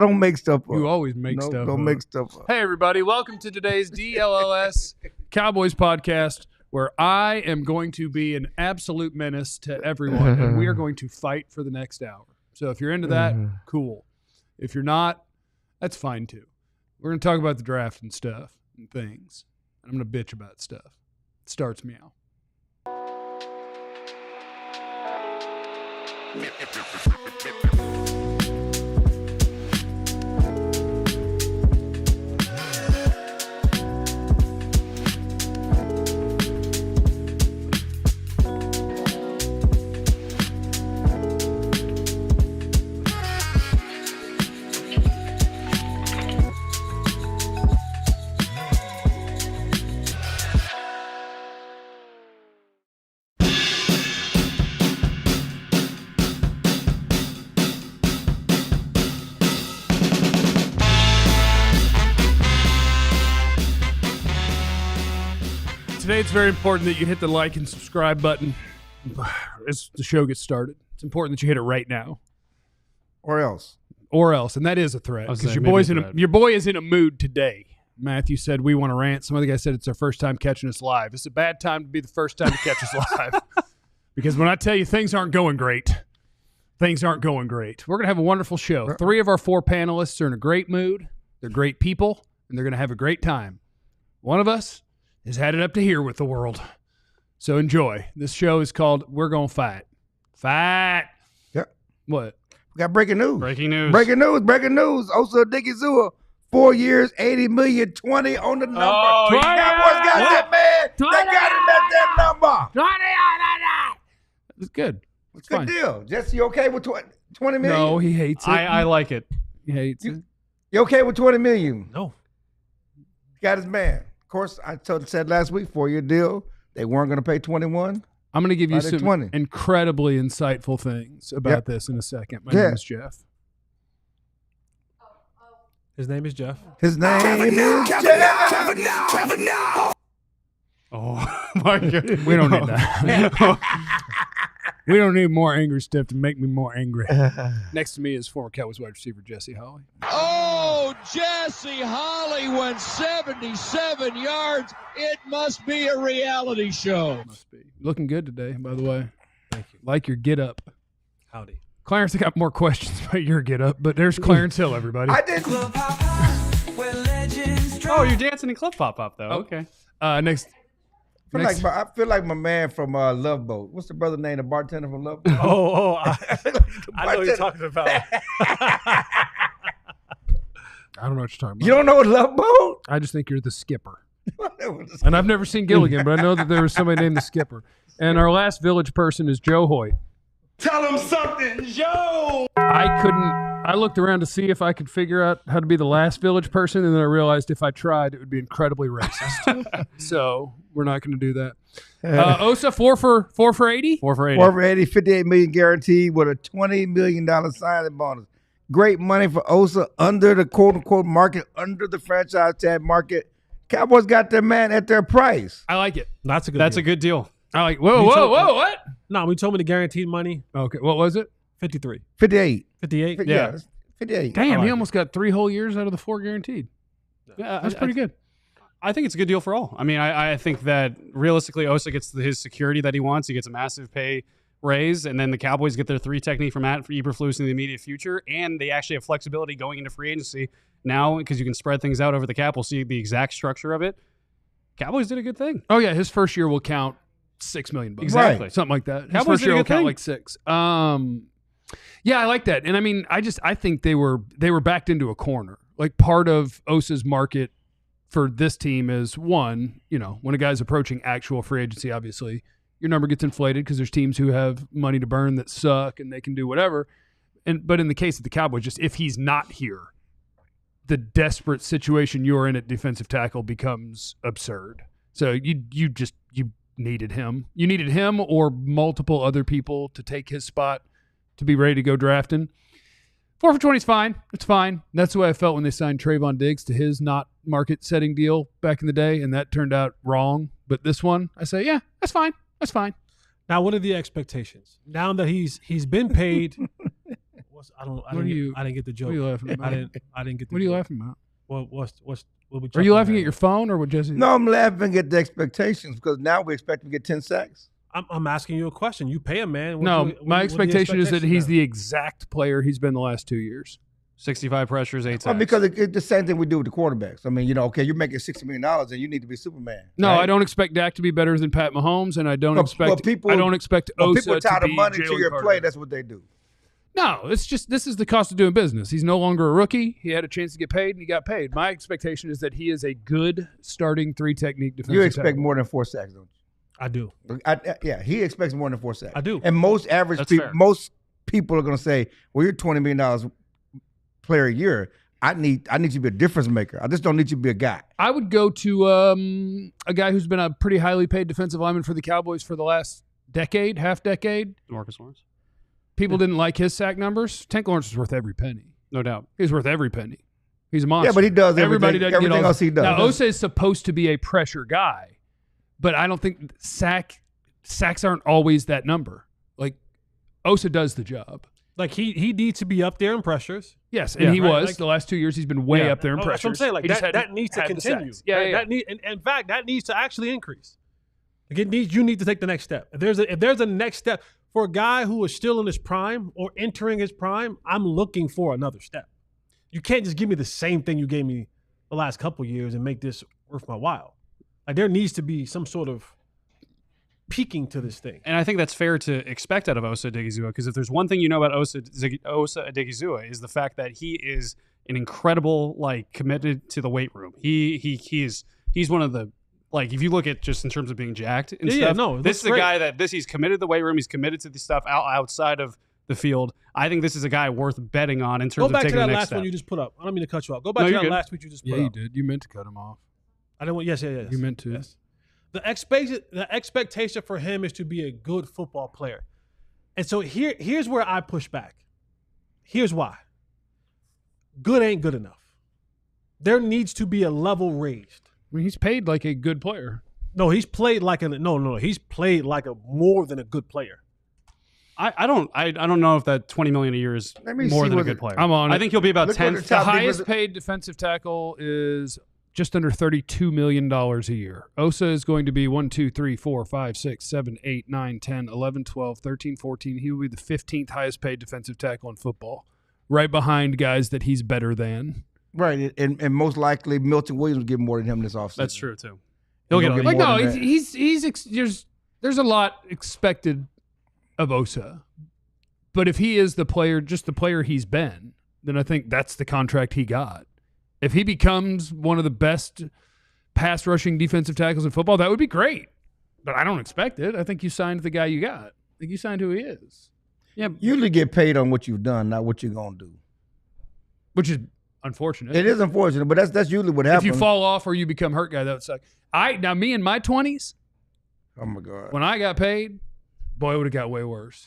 Don't make stuff up. You always make stuff up. Don't make stuff up. Hey, everybody. Welcome to today's DLLS Cowboys Podcast, where I am going to be an absolute menace to everyone, and we are going to fight for the next hour. So if you're into that, cool. If you're not, that's fine too. We're going to talk about the draft and stuff and things. I'm going to bitch about stuff. It starts meow. Today, it's very important that you hit the like and subscribe button as the show gets started. It's important that you hit it right now. Or else. And that is a threat. Because your boy is in a mood today. Matthew said we want to rant. Some other guy said it's our first time catching us live. It's a bad time to be the first time to catch us live. Because when I tell you things aren't going great, things aren't going great. We're going to have a wonderful show. 3 of our 4 panelists are in a great mood. They're great people, and they're going to have a great time. One of us has had it up to here with the world. So enjoy. This show is called We're Gonna Fight. Fight. Yep. What? We got breaking news. Breaking news. Osa Odighizuwa, 4 years, $80 million, 20 on the number. Oh, Cowboys got that, man. 20 They got him at that number. 20 on that. It's good. It's Good fine. deal. Jesse, you okay with 20 million? No, he hates it. I like it. He hates it. You okay with 20 million? No. Got his man. Of course, I said last week, 4-year deal. They weren't going to pay 21. I'm going to give you some 20. incredibly insightful things about this in a second. My name is Jeff. His name is Jeff. His name is Jeff. Oh, my God. We don't need that. We don't need more angry stuff to make me more angry. Next to me is former Cowboys wide receiver Jesse Holly. Oh, Jesse Holly went 77 yards. It must be a reality show. Must be. Looking good today, by the way. Thank you. Like your get up. Howdy. Clarence, I got more questions about your get up, but there's Clarence Hill, everybody. I did. Oh, you're dancing in Club Pop-Up, though. Okay. Next. I feel like my man from Love Boat. What's the brother name? The bartender from Love Boat? I know what you're talking about. I don't know what you're talking about. You don't know Love Boat? I just think you're the skipper. And I've never seen Gilligan, but I know that there was somebody named the skipper. And our last village person is Joe Hoyt. Tell him something, Joe. I looked around to see if I could figure out how to be the last village person, and then I realized if I tried, it would be incredibly racist. So we're not going to do that. Osa, 4 for 80? 4 for 80. 4 for 80, $58 million guaranteed with a $20 million signing bonus. Great money for Osa under the quote-unquote market, under the franchise tag market. Cowboys got their man at their price. I like it. That's a good deal. I like. Whoa, what? No, we told me the guaranteed money. Okay, what was it? 53. 58. 58? Yeah. 58. Damn, he almost got 3 whole years out of the 4 guaranteed. Yeah, That's pretty good. I think it's a good deal for all. I mean, I think that realistically, Osa gets his security that he wants. He gets a massive pay raise, and then the Cowboys get their 3 technique from Matt for Eberflus in the immediate future, and they actually have flexibility going into free agency now because you can spread things out over the cap. We'll see the exact structure of it. Cowboys did a good thing. Oh, yeah, his first year will count $6 million. Exactly. Right. Something like that. His Cowboys first year did a will good count thing. like 6. Yeah, I like that. And I mean, I think they were backed into a corner. Like part of Osa's market for this team is one, when a guy's approaching actual free agency, obviously your number gets inflated because there's teams who have money to burn that suck and they can do whatever. But in the case of the Cowboys, just if he's not here, the desperate situation you're in at defensive tackle becomes absurd. So you needed him. You needed him or multiple other people to take his spot to be ready to go drafting. 4 for 20 is fine. It's fine. That's the way I felt when they signed Trayvon Diggs to his not market-setting deal back in the day, and that turned out wrong. But this one, I say, yeah, that's fine. That's fine. Now, what are the expectations? Now that he's been paid, I didn't get the joke. What are you laughing about? I didn't get the What are you joke. laughing about? What we Are you chuckling laughing at your phone or what Jesse? No, I'm laughing at the expectations because now we expect him to get 10 sacks. I'm asking you a question. You pay a man. My expectation is that he's now? the exact player he's been the last 2 years. 65 pressures, 8 sacks. Well, because it's the same thing we do with the quarterbacks. I mean, okay, you're making $60 million and you need to be Superman. No, right? I don't expect Dak to be better than Pat Mahomes, and I don't expect Osa people to tie the be money to Jalen your Carter. play. That's what they do. No, it's just this is the cost of doing business. He's no longer a rookie. He had a chance to get paid, and he got paid. My expectation is that he is a good starting 3-technique defensive You expect tackle. more than 4 sacks, don't you? I do. Yeah, he expects more than 4 sacks. I do. And most people are going to say, well, you're $20 million player a year. I need you to be a difference maker. I just don't need you to be a guy. I would go to a guy who's been a pretty highly paid defensive lineman for the Cowboys for the last half decade. Marcus Lawrence. People didn't like his sack numbers. Tank Lawrence is worth every penny. No doubt. He's worth every penny. He's a monster. Yeah, but he does Everybody doesn't everything get all else he does. Now, Osa is supposed to be a pressure guy, but I don't think sacks aren't always that number. Like, Osa does the job. Like he needs to be up there in pressures. Yes, and he right, was. like- the last 2 years, he's been way up there in pressures. That's what I'm saying. Like He just that needs to hadn't had the continue. sacks. Yeah, That in fact, that needs to actually increase. Like you need to take the next step. If there's a next step for a guy who is still in his prime or entering his prime, I'm looking for another step. You can't just give me the same thing you gave me the last couple of years and make this worth my while. Like there needs to be some sort of peaking to this thing. And I think that's fair to expect out of Osa Odighizuwa, because if there's one thing you know about Osa Odighizuwa is the fact that he is an incredible, committed to the weight room. He's one of the, if you look at just in terms of being jacked and stuff, this is a guy that he's committed to the weight room. He's committed to the stuff outside of the field. I think this is a guy worth betting on in terms of taking the next step. Go back to that last one you just put up. I don't mean to cut you off. Go back to that last tweet you just put up. Yeah, you did. You meant to cut him off. I didn't want. Yes. You meant to. Yes. The expectation for him is to be a good football player. And so here's where I push back. Here's why. Good ain't good enough. There needs to be a level raised. I mean, he's paid like a good player. No, he's played like he's played like a more than a good player. I don't know if that $20 million a year is more than a good player. I'm on it. I think he'll be about 10th. The highest paid defensive tackle is just under $32 million a year. Osa is going to be 1, 2, 3, 4, 5, 6, 7, 8, 9, 10, 11, 12, 13, 14. He will be the 15th highest paid defensive tackle in football, right behind guys that he's better than. Right, and most likely Milton Williams will get more than him this offseason. That's true too. He'll get more than that. There's a lot expected of Osa, but if he is the player, just the player he's been, then I think that's the contract he got. If he becomes one of the best pass rushing defensive tackles in football, that would be great. But I don't expect it. I think you signed the guy you got. I think you signed who he is. Yeah, you usually get paid on what you've done, not what you're gonna do. Which is unfortunate. It is unfortunate, but that's usually what happens. If you fall off or you become hurt guy, that would suck. Now me in my 20s, oh my God, when I got paid, boy, it would have got way worse.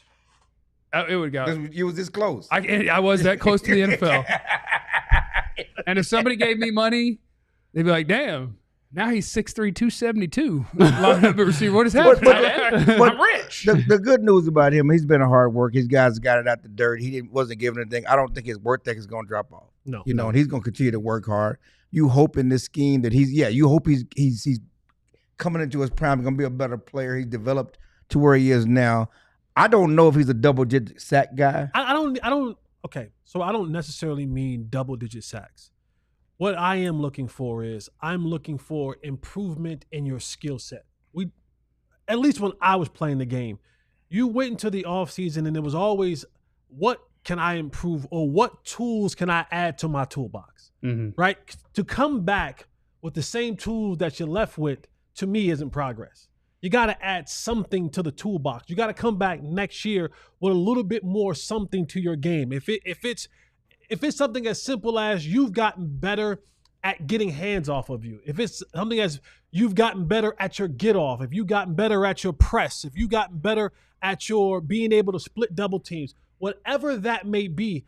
It would have got. You was this close. I was that close to the NFL. And if somebody gave me money, they'd be like, "Damn, now he's 6'3", 272." Line up at receiver. What is happening? I'm rich. The good news about him, he's been a hard work. His guys got it out the dirt. He wasn't given anything. I don't think his work ethic is going to drop off. No, and he's going to continue to work hard. You hope in this scheme that you hope he's coming into his prime, going to be a better player. He's developed to where he is now. I don't know if he's a double-digit sack guy. I don't. Okay, so I don't necessarily mean double-digit sacks. What I am looking for is I'm looking for improvement in your skill set. At least when I was playing the game, you went into the offseason and it was always, what can I improve or what tools can I add to my toolbox, right? To come back with the same tools that you're left with, to me, isn't progress. You got to add something to the toolbox. You got to come back next year with a little bit more something to your game. If it's something as simple as you've gotten better at getting hands off of you, if it's something as you've gotten better at your get off, if you've gotten better at your press, if you've gotten better at your being able to split double teams, whatever that may be,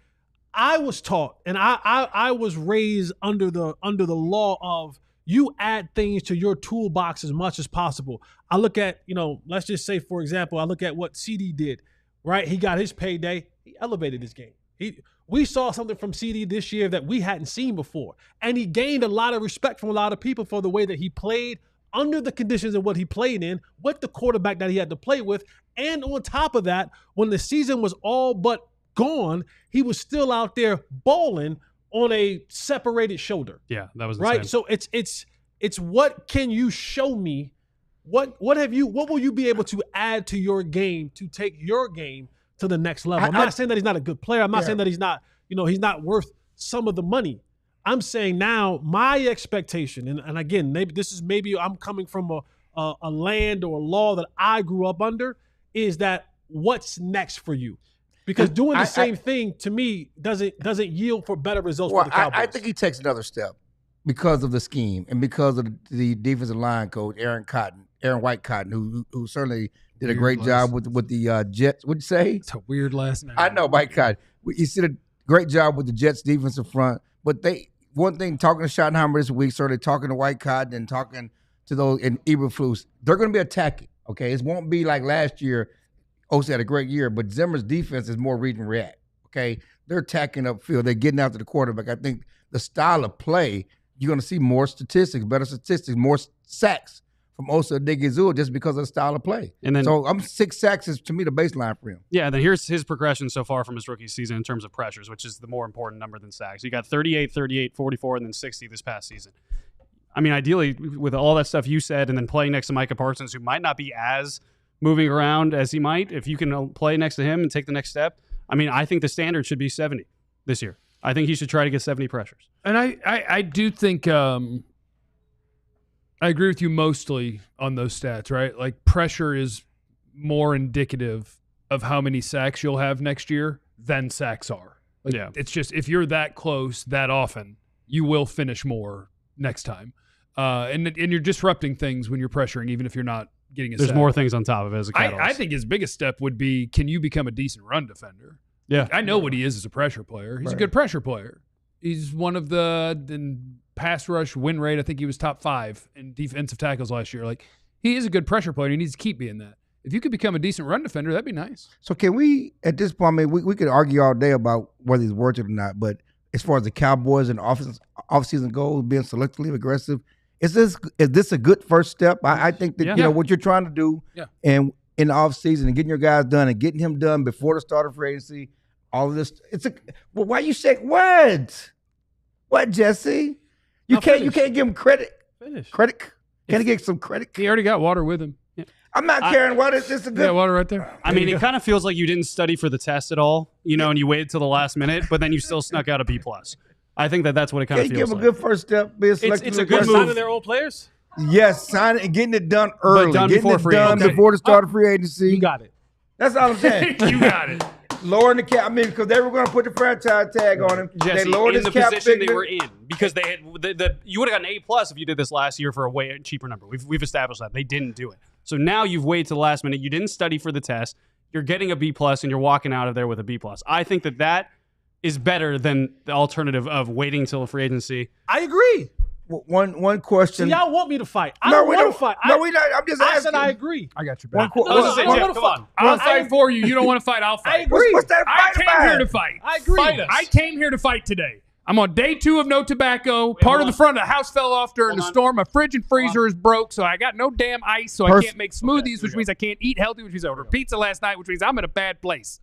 I was taught and I was raised under the law of you add things to your toolbox as much as possible. I look at, let's just say, for example, I look at what CD did, right? He got his payday. He elevated his game. We saw something from CD this year that we hadn't seen before. And he gained a lot of respect from a lot of people for the way that he played under the conditions of what he played in with the quarterback that he had to play with. And on top of that, when the season was all but gone, he was still out there balling on a separated shoulder. Yeah, that was right. insane. So it's what can you show me? What will you be able to add to your game to take your game to the next level? I'm not saying that he's not a good player. I'm not saying that he's not, he's not worth some of the money. I'm saying now my expectation, and again, maybe I'm coming from a land or a law that I grew up under, is that what's next for you? Because doing the same thing to me doesn't yield for better results for the Cowboys. I think he takes another step because of the scheme and because of the defensive line coach, Aaron White Cotton, who certainly did a great job with the Jets. What'd you say? It's a weird last name. I know, White Cotton. He did a great job with the Jets defensive front. But one thing, talking to Schottenheimer this week, started talking to White Cotton and talking to those in Eberflus, they're going to be attacking, okay? It won't be like last year. Osa had a great year, but Zimmer's defense is more read and react, okay? They're attacking upfield. They're getting after the quarterback. I think the style of play, you're going to see more statistics, better statistics, more sacks from Osa Odighizuwa just because of the style of play. And then, so 6 sacks is, to me, the baseline for him. Yeah, then here's his progression so far from his rookie season in terms of pressures, which is the more important number than sacks. You got 38, 38, 44, and then 60 this past season. I mean, ideally, with all that stuff you said, and then playing next to Micah Parsons, who might not be as moving around as he might, if you can play next to him and take the next step, I mean, I think the standard should be 70 this year. I think he should try to get 70 pressures. And I do think I agree with you mostly on those stats, right? Like pressure is more indicative of how many sacks you'll have next year than sacks are. Like, yeah. It's just if you're that close that often, you will finish more next time. And you're disrupting things when you're pressuring, even if you're not getting a There's sack. more things on top of it as a catalyst. I think his biggest step would be, can you become a decent run defender? Yeah. I know what he is as a pressure player. He's a good pressure player. He's one of in pass rush win rate. I think he was top 5 in defensive tackles last year. Like, he is a good pressure player. He needs to keep being that. If you could become a decent run defender, that'd be nice. So can we, at this point, I mean, we could argue all day about whether he's worth it or not, but as far as the Cowboys and off-season goals, being selectively aggressive, is this a good first step? I think that, what you're trying to do and in the offseason and getting your guys done and getting him done before the start of free agency, all of this, well, why you shake what? What, Jesse? You can't give him credit. Finish. Credit? Can he get some credit? He already got water with him. Yeah. I'm not carrying water. Is this a good? Yeah, water right there. I mean, it kind of feels like you didn't study for the test at all, and you waited till the last minute, but then you still snuck out a B+. I think that's what it kind of feels like. Give him a good first step. It's a good move. Signing their old players? Yes, signing and getting it done early. But done before free agency. Before the start of free agency. You got it. That's all I'm saying. You got it. Lowering the cap. I mean, because they were going to put the franchise tag on him. Jesse, they lowered in his the cap position figure. they were in, because they had you would have gotten an A+ if you did this last year for a way cheaper number. We've established that. They didn't do it. So now you've waited to the last minute. You didn't study for the test. You're getting a B+, and you're walking out of there with a B+. I think that is better than the alternative of waiting until free agency. I agree. One question. So y'all want me to fight? I don't want to fight. No, we not. I'm just asking. I said I agree. I got your back. Come on. I'll fight for you. You don't want to fight, I'll fight. I agree. What's that I fight came about? here to fight. I agree. Fight us. I came here to fight today. I'm on day 2 of no tobacco. Part of the front of the house fell off during the storm. My fridge and freezer is broke, so I got no damn ice, so I can't make smoothies, which means I can't eat healthy, which means I ordered pizza last night, which means I'm in a bad place.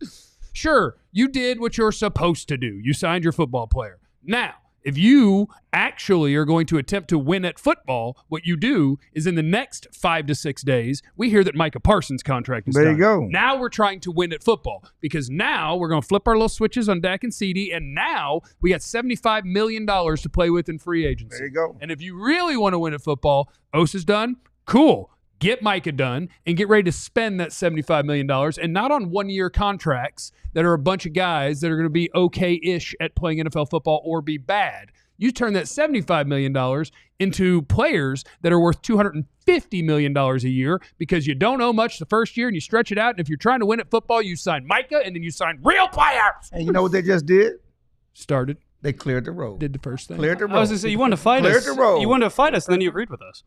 Sure, you did what you're supposed to do. You signed your football player. Now, if you actually are going to attempt to win at football, what you do is in the next 5 to 6 days, we hear that Micah Parsons' contract is done. There you go. Now we're trying to win at football because now we're going to flip our little switches on Dak and CD, and now we got $75 million to play with in free agency. There you go. And if you really want to win at football, Osa's done. Cool. Get Micah done and get ready to spend that $75 million, and not on one-year contracts that are a bunch of guys that are going to be okay-ish at playing NFL football or be bad. You turn that $75 million into players that are worth $250 million a year because you don't owe much the first year and you stretch it out. And if you're trying to win at football, you sign Micah and then you sign real players. And you know what they just did? Started. They cleared the road. Did the first thing. Cleared the road. I was going to say, you wanted to fight us. Cleared the road. You wanted to fight us, and then you agreed with us.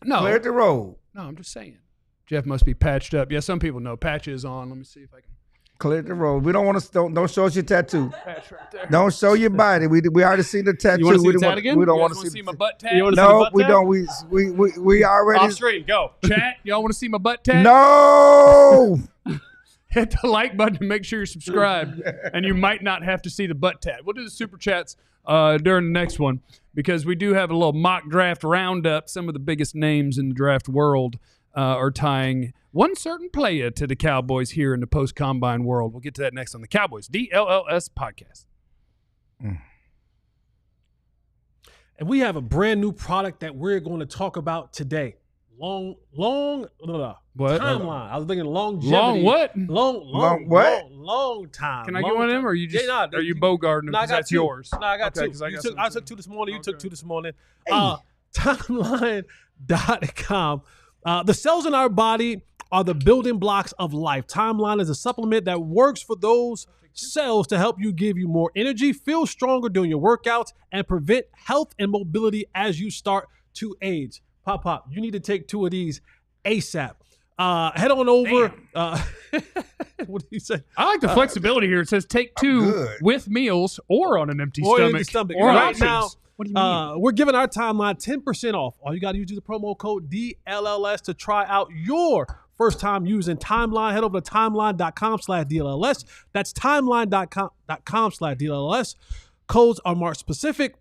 No. Cleared the road. No, I'm just saying. Jeff must be patched up. Yeah, some people know. Patch is on. Let me see if I can. Clear the road. We don't want to. Don't show us your tattoo. Don't show your body. We already seen the tattoo. You want to see we the don't tat again? We don't You want guys to see my butt tat? You wanna see the No, butt we tat? don't. We already. Off screen, go. Chat, y'all want to see my butt tat? No. Hit the like button and make sure you're subscribed. And you might not have to see the butt tat. We'll do the super chats during the next one because we do have a little mock draft roundup. Some of the biggest names in the draft world are tying one certain player to the Cowboys here in the post-combine world. We'll get to that next on the Cowboys DLLS podcast. And we have a brand new product that we're going to talk about today. Long What? timeline. I was thinking longevity. Long what? Long what? Long time. Can I get one of them, or are you just are you bogarting them No, I because got that's two. yours? No, I got Okay, two. 'cause I got I some took two this morning. You took Okay. two this morning. Hey. Timeline.com. The cells in our body are the building blocks of life. Timeline is a supplement that works for those cells to help you give you more energy, feel stronger during your workouts, and prevent health and mobility as you start to age. Pop, you need to take two of these ASAP. Head on over. What did he say? I like the flexibility here. It says take two good. with meals or on an empty Or stomach. empty stomach. Or Right options. now, What do you mean? we're giving our timeline 10% off. All you got to use the promo code DLLS to try out your first time using Timeline. Head over to timeline.com/DLLS. That's timeline.com/DLLS. Codes are marked specific.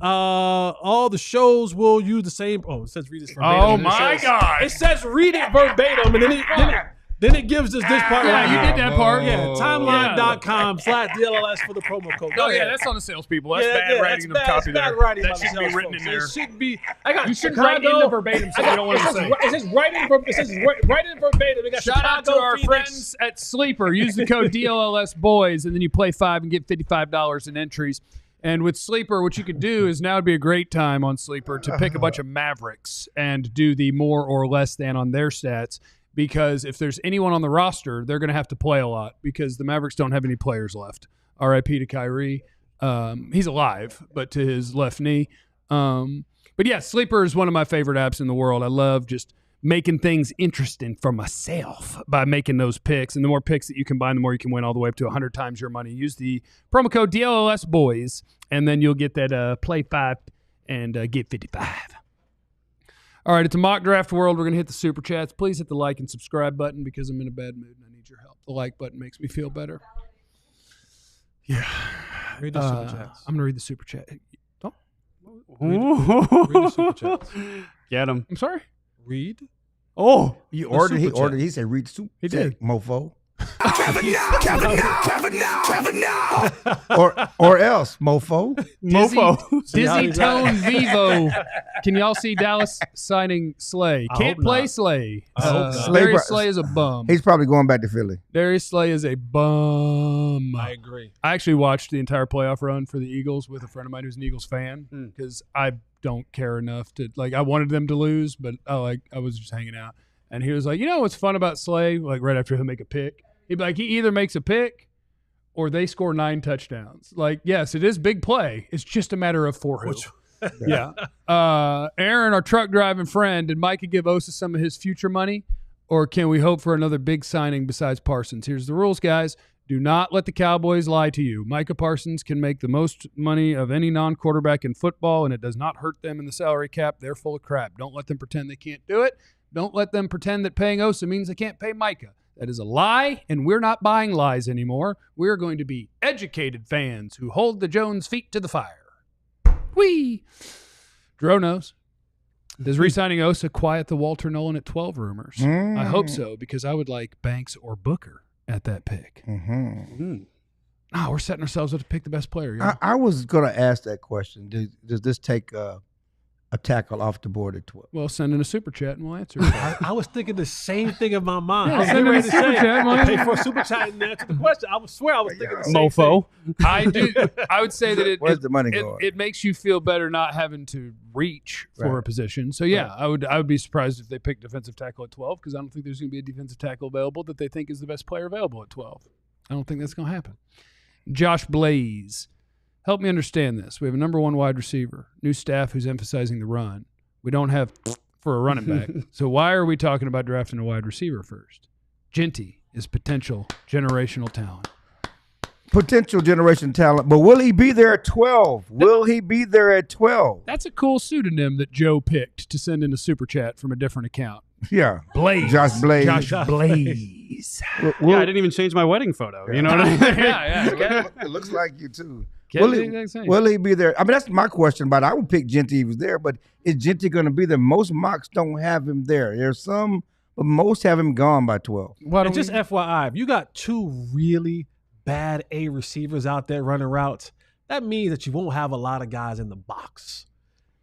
All the shows will use the same. Oh, it says read this verbatim. Oh It my says- God. It says read it verbatim, and then it gives us this part Yeah, right you here. did that part. Yeah, timeline.com/DLLS for the promo code. Go Oh, yeah, ahead. that's on the salespeople. That's Yeah, bad yeah, writing that's of copy bad there. writing That by the should be sales written in folks. there. It should be. I got You should Chicago. write in the verbatim so you don't want to say. It says right in verbatim. We got Shout out to Chicago, our Phoenix. friends at Sleeper. Use the code DLLS Boys, and then you play 5 and get $55 in entries. And with Sleeper, what you could do is now would be a great time on Sleeper to pick a bunch of Mavericks and do the more or less than on their stats. Because if there's anyone on the roster, they're going to have to play a lot because the Mavericks don't have any players left. RIP to Kyrie. He's alive, but to his left knee. But yeah, Sleeper is one of my favorite apps in the world. I love just making things interesting for myself by making those picks. And the more picks that you combine, the more you can win all the way up to 100 times your money. Use the promo code DLLS Boys, and then you'll get that play 5 and get 55. All right, it's a mock draft world. We're going to hit the super chats. Please hit the like and subscribe button because I'm in a bad mood and I need your help. The like button makes me feel better. Yeah. Read the super chats. I'm going to read the super chat. Don't. Read the super chats. Get him. I'm sorry. Read. Oh, He The ordered. He super chat. ordered. He said, "Read the super." He chat, did. mofo. or else, mofo. mofo. See how Dizzy he's Tone Vivo. Can y'all see Dallas signing Slay? I Can't hope play not. Slay. I hope not. Darius Slay is a bum. He's probably going back to Philly. Darius Slay is a bum. I agree. I actually watched the entire playoff run for the Eagles with a friend of mine who's an Eagles fan because I don't care enough to I wanted them to lose, but I was just hanging out. And he was like, you know what's fun about Slay? Like right after he'll make a pick, he'd be like, he either makes a pick or they score 9 touchdowns. Like, yes, it is big play. It's just a matter of for who. Yeah. Aaron, our truck driving friend, did Micah give Osa some of his future money, or can we hope for another big signing besides Parsons? Here's the rules, guys. Do not let the Cowboys lie to you. Micah Parsons can make the most money of any non-quarterback in football, and it does not hurt them in the salary cap. They're full of crap. Don't let them pretend they can't do it. Don't let them pretend that paying Osa means they can't pay Micah. That is a lie, and we're not buying lies anymore. We're going to be educated fans who hold the Jones feet to the fire. Whee! Dro knows. Does re-signing Osa quiet the Walter Nolan at 12 rumors? I hope so, because I would like Banks or Booker at that pick. Mm-hmm. Oh, we're setting ourselves up to pick the best player. Y'all. I was going to ask that question. Does this take a tackle off the board at 12? Well, send in a super chat and we'll answer it. I was thinking the same thing in my mind. Yeah, I was send getting in a ready to super say, chat, man. pay for a super chat and answer the question. I swear I was thinking the same Mofo. I would say that Where's the money going? it makes you feel better not having to reach for Right. a position. So yeah, I would be surprised if they picked defensive tackle at 12 because I don't think there's going to be a defensive tackle available that they think is the best player available at 12. I don't think that's going to happen. Josh Blaze, help me understand this. We have a number 1 wide receiver, new staff who's emphasizing the run. We don't have for a running back. So why are we talking about drafting a wide receiver first? Genty is potential generational talent. Potential generation talent, but will he be there at 12? Will he be there at 12? That's a cool pseudonym that Joe picked to send in a super chat from a different account. Yeah. Blaze. Josh Blaze. Josh Blaze. Yeah, I didn't even change my wedding photo. You know what I mean? yeah. It looks like you too. Will he be there? I mean, that's my question, but I would pick Genty if he was there, but is Genty going to be there? Most mocks don't have him there. There's some, but most have him gone by 12. And just FYI, if you got two really bad A receivers out there running routes, that means that you won't have a lot of guys in the box.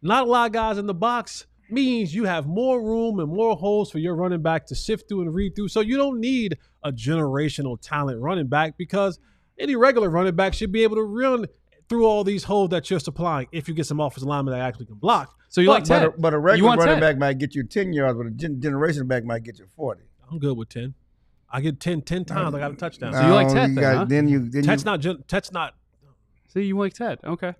Not a lot of guys in the box means you have more room and more holes for your running back to sift through and read through. So you don't need a generational talent running back, because any regular running back should be able to run through all these holes that you're supplying if you get some offensive linemen that actually can block. So you like 10. But a regular running back might get you 10 yards, but a generation back might get you 40. I'm good with 10. I get 10 times. I got a touchdown. So you like Ted then, huh? Tet's not. See, you like Ted. Okay.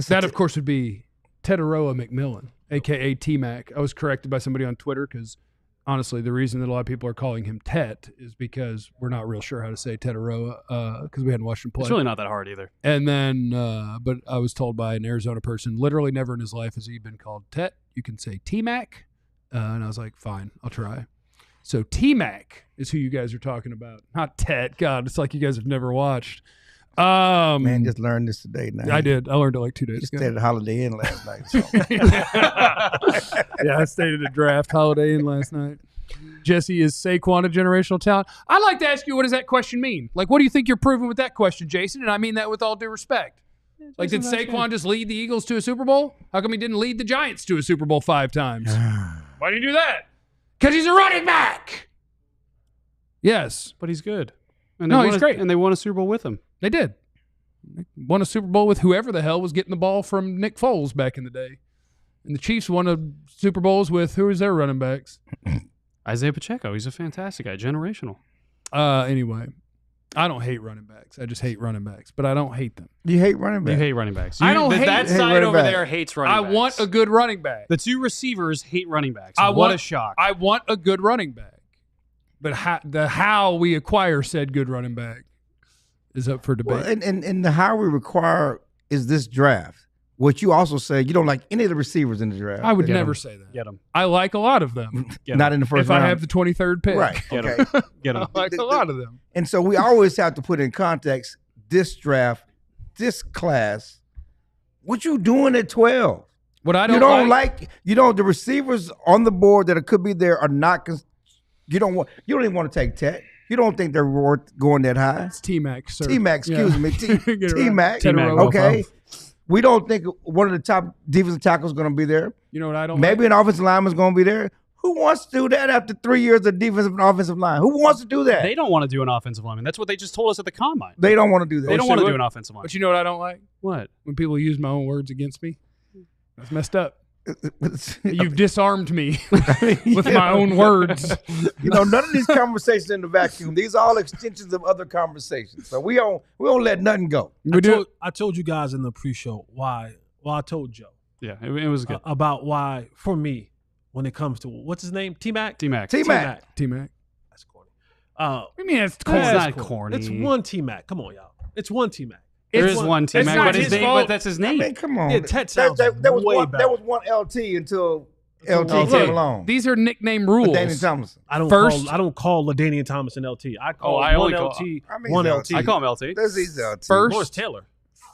That, of course, would be Tetairoa McMillan, a.k.a. T-Mac. I was corrected by somebody on Twitter because, honestly, the reason that a lot of people are calling him Tet is because we're not real sure how to say Tetairoa because we hadn't watched him play. It's really not that hard either. And then, but I was told by an Arizona person, literally never in his life has he been called Tet. You can say T-Mac. And I was like, fine, I'll try. So T-Mac is who you guys are talking about, not Tet. God, it's like you guys have never watched. Man, just learned this today. Now I did. I learned it like 2 days ago. Stayed at Holiday Inn last night. So. Yeah, I stayed at a draft Holiday Inn last night. Jesse, is Saquon a generational talent? I'd like to ask you, what does that question mean? Like, what do you think you're proving with that question, Jason? And I mean that with all due respect. Like, did Saquon just lead the Eagles to a Super Bowl? How come he didn't lead the Giants to a Super Bowl 5 times? Why did you do that? Because he's a running back. Yes. But he's good. And he's great. And they won a Super Bowl with him. They did. They won a Super Bowl with whoever the hell was getting the ball from Nick Foles back in the day. And the Chiefs won a Super Bowls with, who was their running backs? Isaiah Pacheco. He's a fantastic guy. Generational. Anyway, I don't hate running backs. I just hate running backs, but I don't hate them. You hate running backs? You hate running backs. I don't hate that side over there hates running backs. I want a good running back. The two receivers hate running backs. What a shock. I want a good running back. But how we acquire said good running back is up for debate. Well, and the how we require is this draft. What you also say, you don't like any of the receivers in the draft. I would never say that. Get them. I like a lot of them. Not in the first round. If I have the 23rd pick. Right. Get them. Get them. I like a lot of them. And so we always have to put in context this draft, this class. What you doing at 12? What I don't the receivers on the board that could be there are not. You don't even want to take Tech. You don't think they're worth going that high. It's T-Mac, sir. T-Mac, excuse me. T-Mac. T-Mac. Okay. We don't think one of the top defensive tackles is going to be there. You know what I don't Maybe an offensive lineman is going to be there. Who wants to do that after 3 years of defensive and offensive line? Who wants to do that? They don't want to do an offensive lineman. That's what they just told us at the Combine. They don't want to do that. They don't want to do an offensive lineman. But you know what I don't like? What? When people use my own words against me. That's messed up. You've disarmed me with my own words. None of these conversations in the vacuum. These are all extensions of other conversations. So we don't let nothing go. I told you guys in the pre-show why. Well, I told Joe. Yeah, it was good. About why, for me, when it comes to, what's his name? T-Mac? T-Mac. That's corny. What do you mean it's corny? It's not corny. It's one T-Mac. Come on, y'all. It's one T-Mac. There is one T-Mac, but that's his name. I mean, come on. Yeah, Ted sounds that was way one, better. That was one LT until LT Look, came along. These are nickname rules. Dane Thompson. I don't call LaDainian Thomas an LT. I call one LT. I call him LT. There's these LT. Morris Taylor.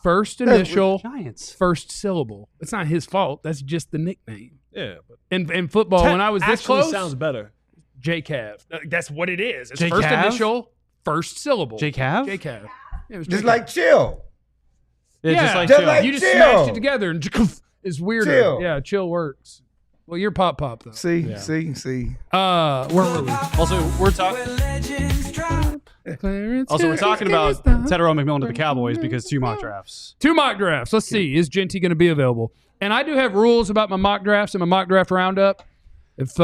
First initial, Giants. first syllable. It's not his fault. That's just the nickname. Yeah. But in football, when I was this close, sounds better. J-Cav. That's what it is. It's J-Cav? first initial, first syllable. J-Cav? J-Cav. Yeah, it was Just J-Cav. like chill. Yeah, just like like you just chill. smashed it together and it's weirder. Chill. Yeah, chill works. Well, you're pop though. See. Where were we? Also, we're talking about Tetairoa McMillan to the Cowboys because 2 mock drafts. 2 mock drafts. Let's see. Is Genty going to be available? And I do have rules about my mock drafts and my mock draft roundup. If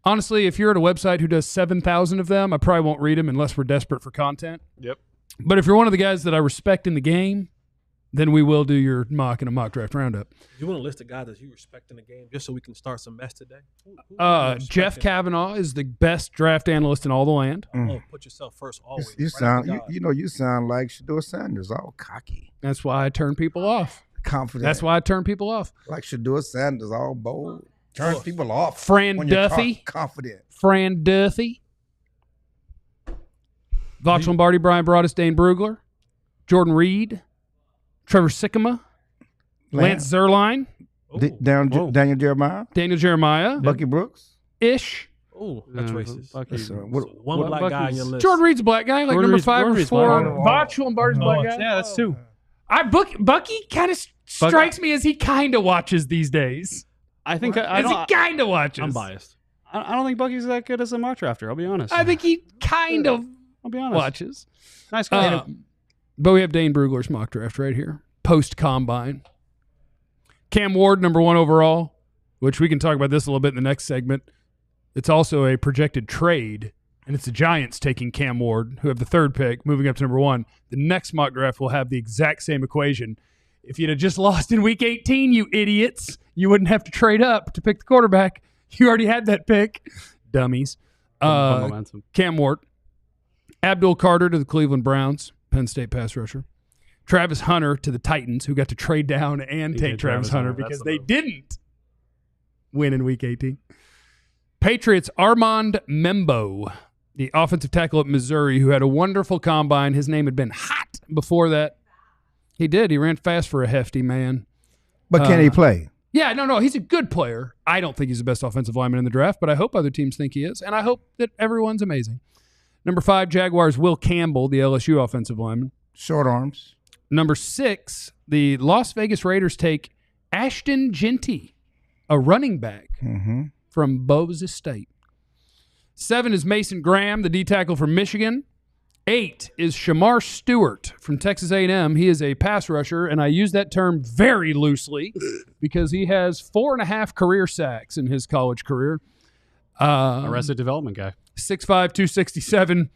honestly, if you're at a website who does 7,000 of them, I probably won't read them unless we're desperate for content. Yep. But if you're one of the guys that I respect in the game, then we will do your mock and a mock draft roundup. You want to list the guys that you respect in the game just so we can start some mess today? Who Jeff Kavanaugh is the best draft analyst in all the land. Oh, put yourself first always. You Right sound, after God. you sound like Shador Sanders, all cocky, That's why I turn people off. confident. That's why I turn people off. Like Shador Sanders, all bold, turns people off. Fran when you're Duffy. confident. Fran Duffy. Vox Lombardi, Brian Broaddus, Dane Brugler, Jordan Reed, Trevor Sikkema, Lance Zerline, Daniel Jeremiah, Daniel Jeremiah, Bucky Brooks. Ish. Oh, that's racist. That's, One black guy on your list. Jordan Reed's a black guy, like Jordan number Reed's- 5 Jordan or Reed's 4. black. Vox Lombardi's a black guy. Yeah, that's 2. Bucky kind of strikes me as he kind of watches these days. I think I As he don't. kind of watches. I'm biased. I don't think Bucky's that good as a mock drafter. I'll be honest. I think he kind of I'll be honest. watches. Nice guy. But we have Dane Brugler's mock draft right here. Post-Combine. Cam Ward, number 1 overall, which we can talk about this a little bit in the next segment. It's also a projected trade, and it's the Giants taking Cam Ward, who have the 3rd pick, moving up to number 1. The next mock draft will have the exact same equation. If you'd have just lost in week 18, you idiots, you wouldn't have to trade up to pick the quarterback. You already had that pick. Dummies. Momentum. Cam Ward. Abdul Carter to the Cleveland Browns, Penn State pass rusher. Travis Hunter to the Titans, who got to trade down and take Travis Hunter because they didn't win in week 18. Patriots, Armand Membo, the offensive tackle at Missouri, who had a wonderful combine. His name had been hot before that. He did. He ran fast for a hefty man. But can he play? Yeah, no, he's a good player. I don't think he's the best offensive lineman in the draft, but I hope other teams think he is, and I hope that everyone's amazing. Number 5, Jaguars, Will Campbell, the LSU offensive lineman. Short arms. Number 6, the Las Vegas Raiders take Ashton Genty, a running back from Boise State. 7 is Mason Graham, the D-tackle from Michigan. 8 is Shamar Stewart from Texas A&M. He is a pass rusher, and I use that term very loosely because he has 4.5 career sacks in his college career. Arrested Development guy. 6'5", 267,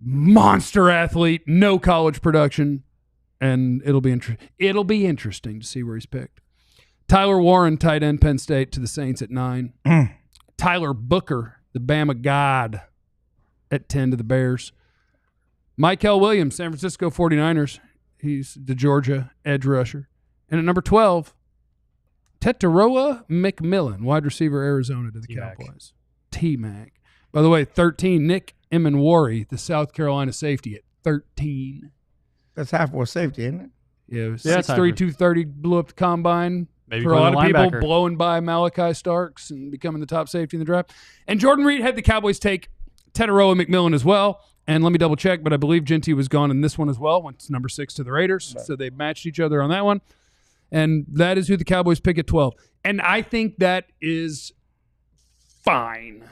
monster athlete, no college production, and it'll be interesting to see where he's picked. Tyler Warren, tight end, Penn State, to the Saints at 9. Tyler Booker, the Bama God, at 10 to the Bears. Michael Williams, San Francisco 49ers. He's the Georgia edge rusher. And at number 12, Tetairoa McMillan, wide receiver, Arizona, to the T-Mac. Cowboys. T-Mac. By the way, 13, Nick Emanwari, the South Carolina safety, at 13. That's half for safety, isn't it? Yeah, Yeah, it's 6'3", hybrid. 230, blew up the combine. Maybe For a lot put of him people, linebacker. blowing by Malachi Starks and becoming the top safety in the draft. And Jordan Reed had the Cowboys take Tetairoa McMillan as well. And let me double check, but I believe Genty was gone in this one as well. Went to number 6 to the Raiders. Right. So they matched each other on that one. And that is who the Cowboys pick at 12. And I think that is fine.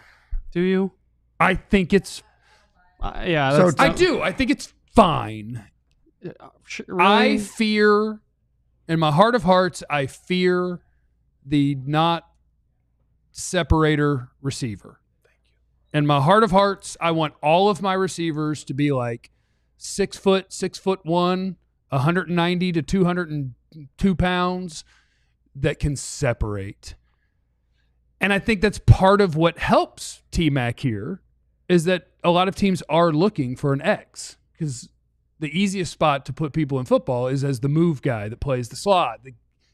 Do you? I think it's Yeah. So That's, I do. I think it's fine. really? I fear, in my heart of hearts, I fear the not separator receiver. In my heart of hearts, I want all of my receivers to be like 6 foot, 6'1", 190 to 202 pounds that can separate. And I think that's part of what helps T-Mac here is that a lot of teams are looking for an X because the easiest spot to put people in football is as the move guy that plays the slot, that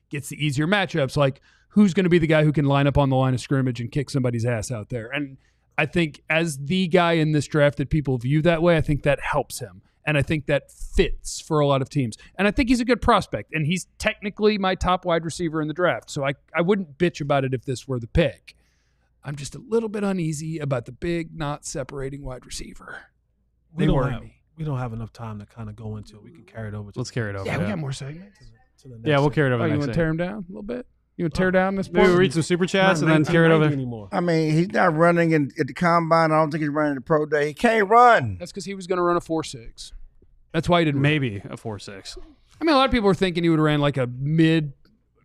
gets the easier matchups, like who's going to be the guy who can line up on the line of scrimmage and kick somebody's ass out there. And I think as the guy in this draft that people view that way, I think that helps him. And I think that fits for a lot of teams. And I think he's a good prospect. And he's technically my top wide receiver in the draft. So I wouldn't bitch about it if this were the pick. I'm just a little bit uneasy about the big, not separating wide receiver. They worry me. We don't have enough time to kind of go into it. We can carry it over. Let's carry it over. Yeah, we got more segments. to the next Yeah, we'll segment. carry it over. Oh, the you next want to tear him down a little bit? You want to tear down this Maybe part? we'll read some super chats Not and then carry it over. 1990 anymore. I mean, he's not running at the combine. I don't think he's running the pro day. He can't run. That's because he was going to run a 4.6. That's why he didn't. Maybe a 4.6. I mean, a lot of people were thinking he would have ran like a mid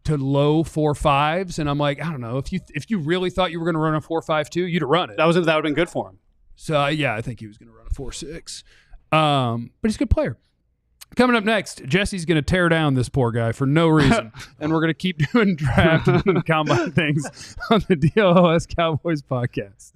to low 4.5s, and I'm like, I don't know. If you really thought you were going to run a 4.52, you'd have run it. That would have been good for him. So yeah, I think he was going to run a 4.6. But he's a good player. Coming up next, Jesse's going to tear down this poor guy for no reason. And we're going to keep doing draft and combine things on the DLLS Cowboys podcast.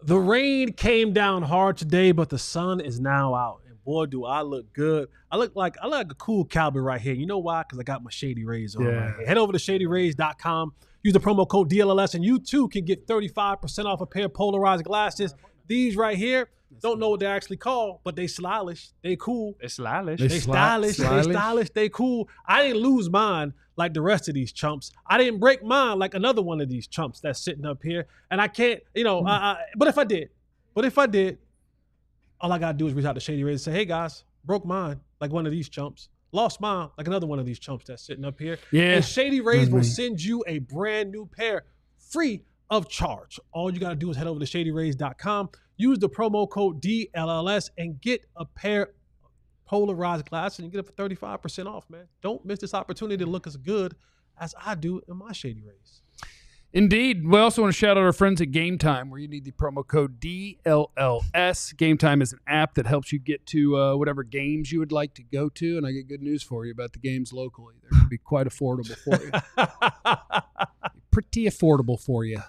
The rain came down hard today, but the sun is now out. And boy, do I look good. I look like a cool cowboy right here. You know why? Because I got my Shady Rays on right here. Head over to shadyrays.com. Use the promo code DLLS, and you too can get 35% off a pair of polarized glasses. These right here, don't know what they're actually called, but they stylish. They cool. It's stylish. They stylish. They stylish. They cool. I didn't lose mine like the rest of these chumps. I didn't break mine like another one of these chumps that's sitting up here. And I can't, but if I did, all I got to do is reach out to Shady Rays and say, hey, guys, broke mine like one of these chumps. Lost mine like another one of these chumps that's sitting up here. Yeah. And Shady Rays will send you a brand new pair free of charge. All you got to do is head over to shadyrays.com. Use the promo code DLLS and get a pair of polarized glasses and get it for 35% off, man. Don't miss this opportunity to look as good as I do in my Shady Rays. Indeed. We also want to shout out our friends at Game Time, where you need the promo code DLLS. Game Time is an app that helps you get to whatever games you would like to go to. And I get good news for you about the games locally. They're going to be quite affordable for you. Pretty affordable for you.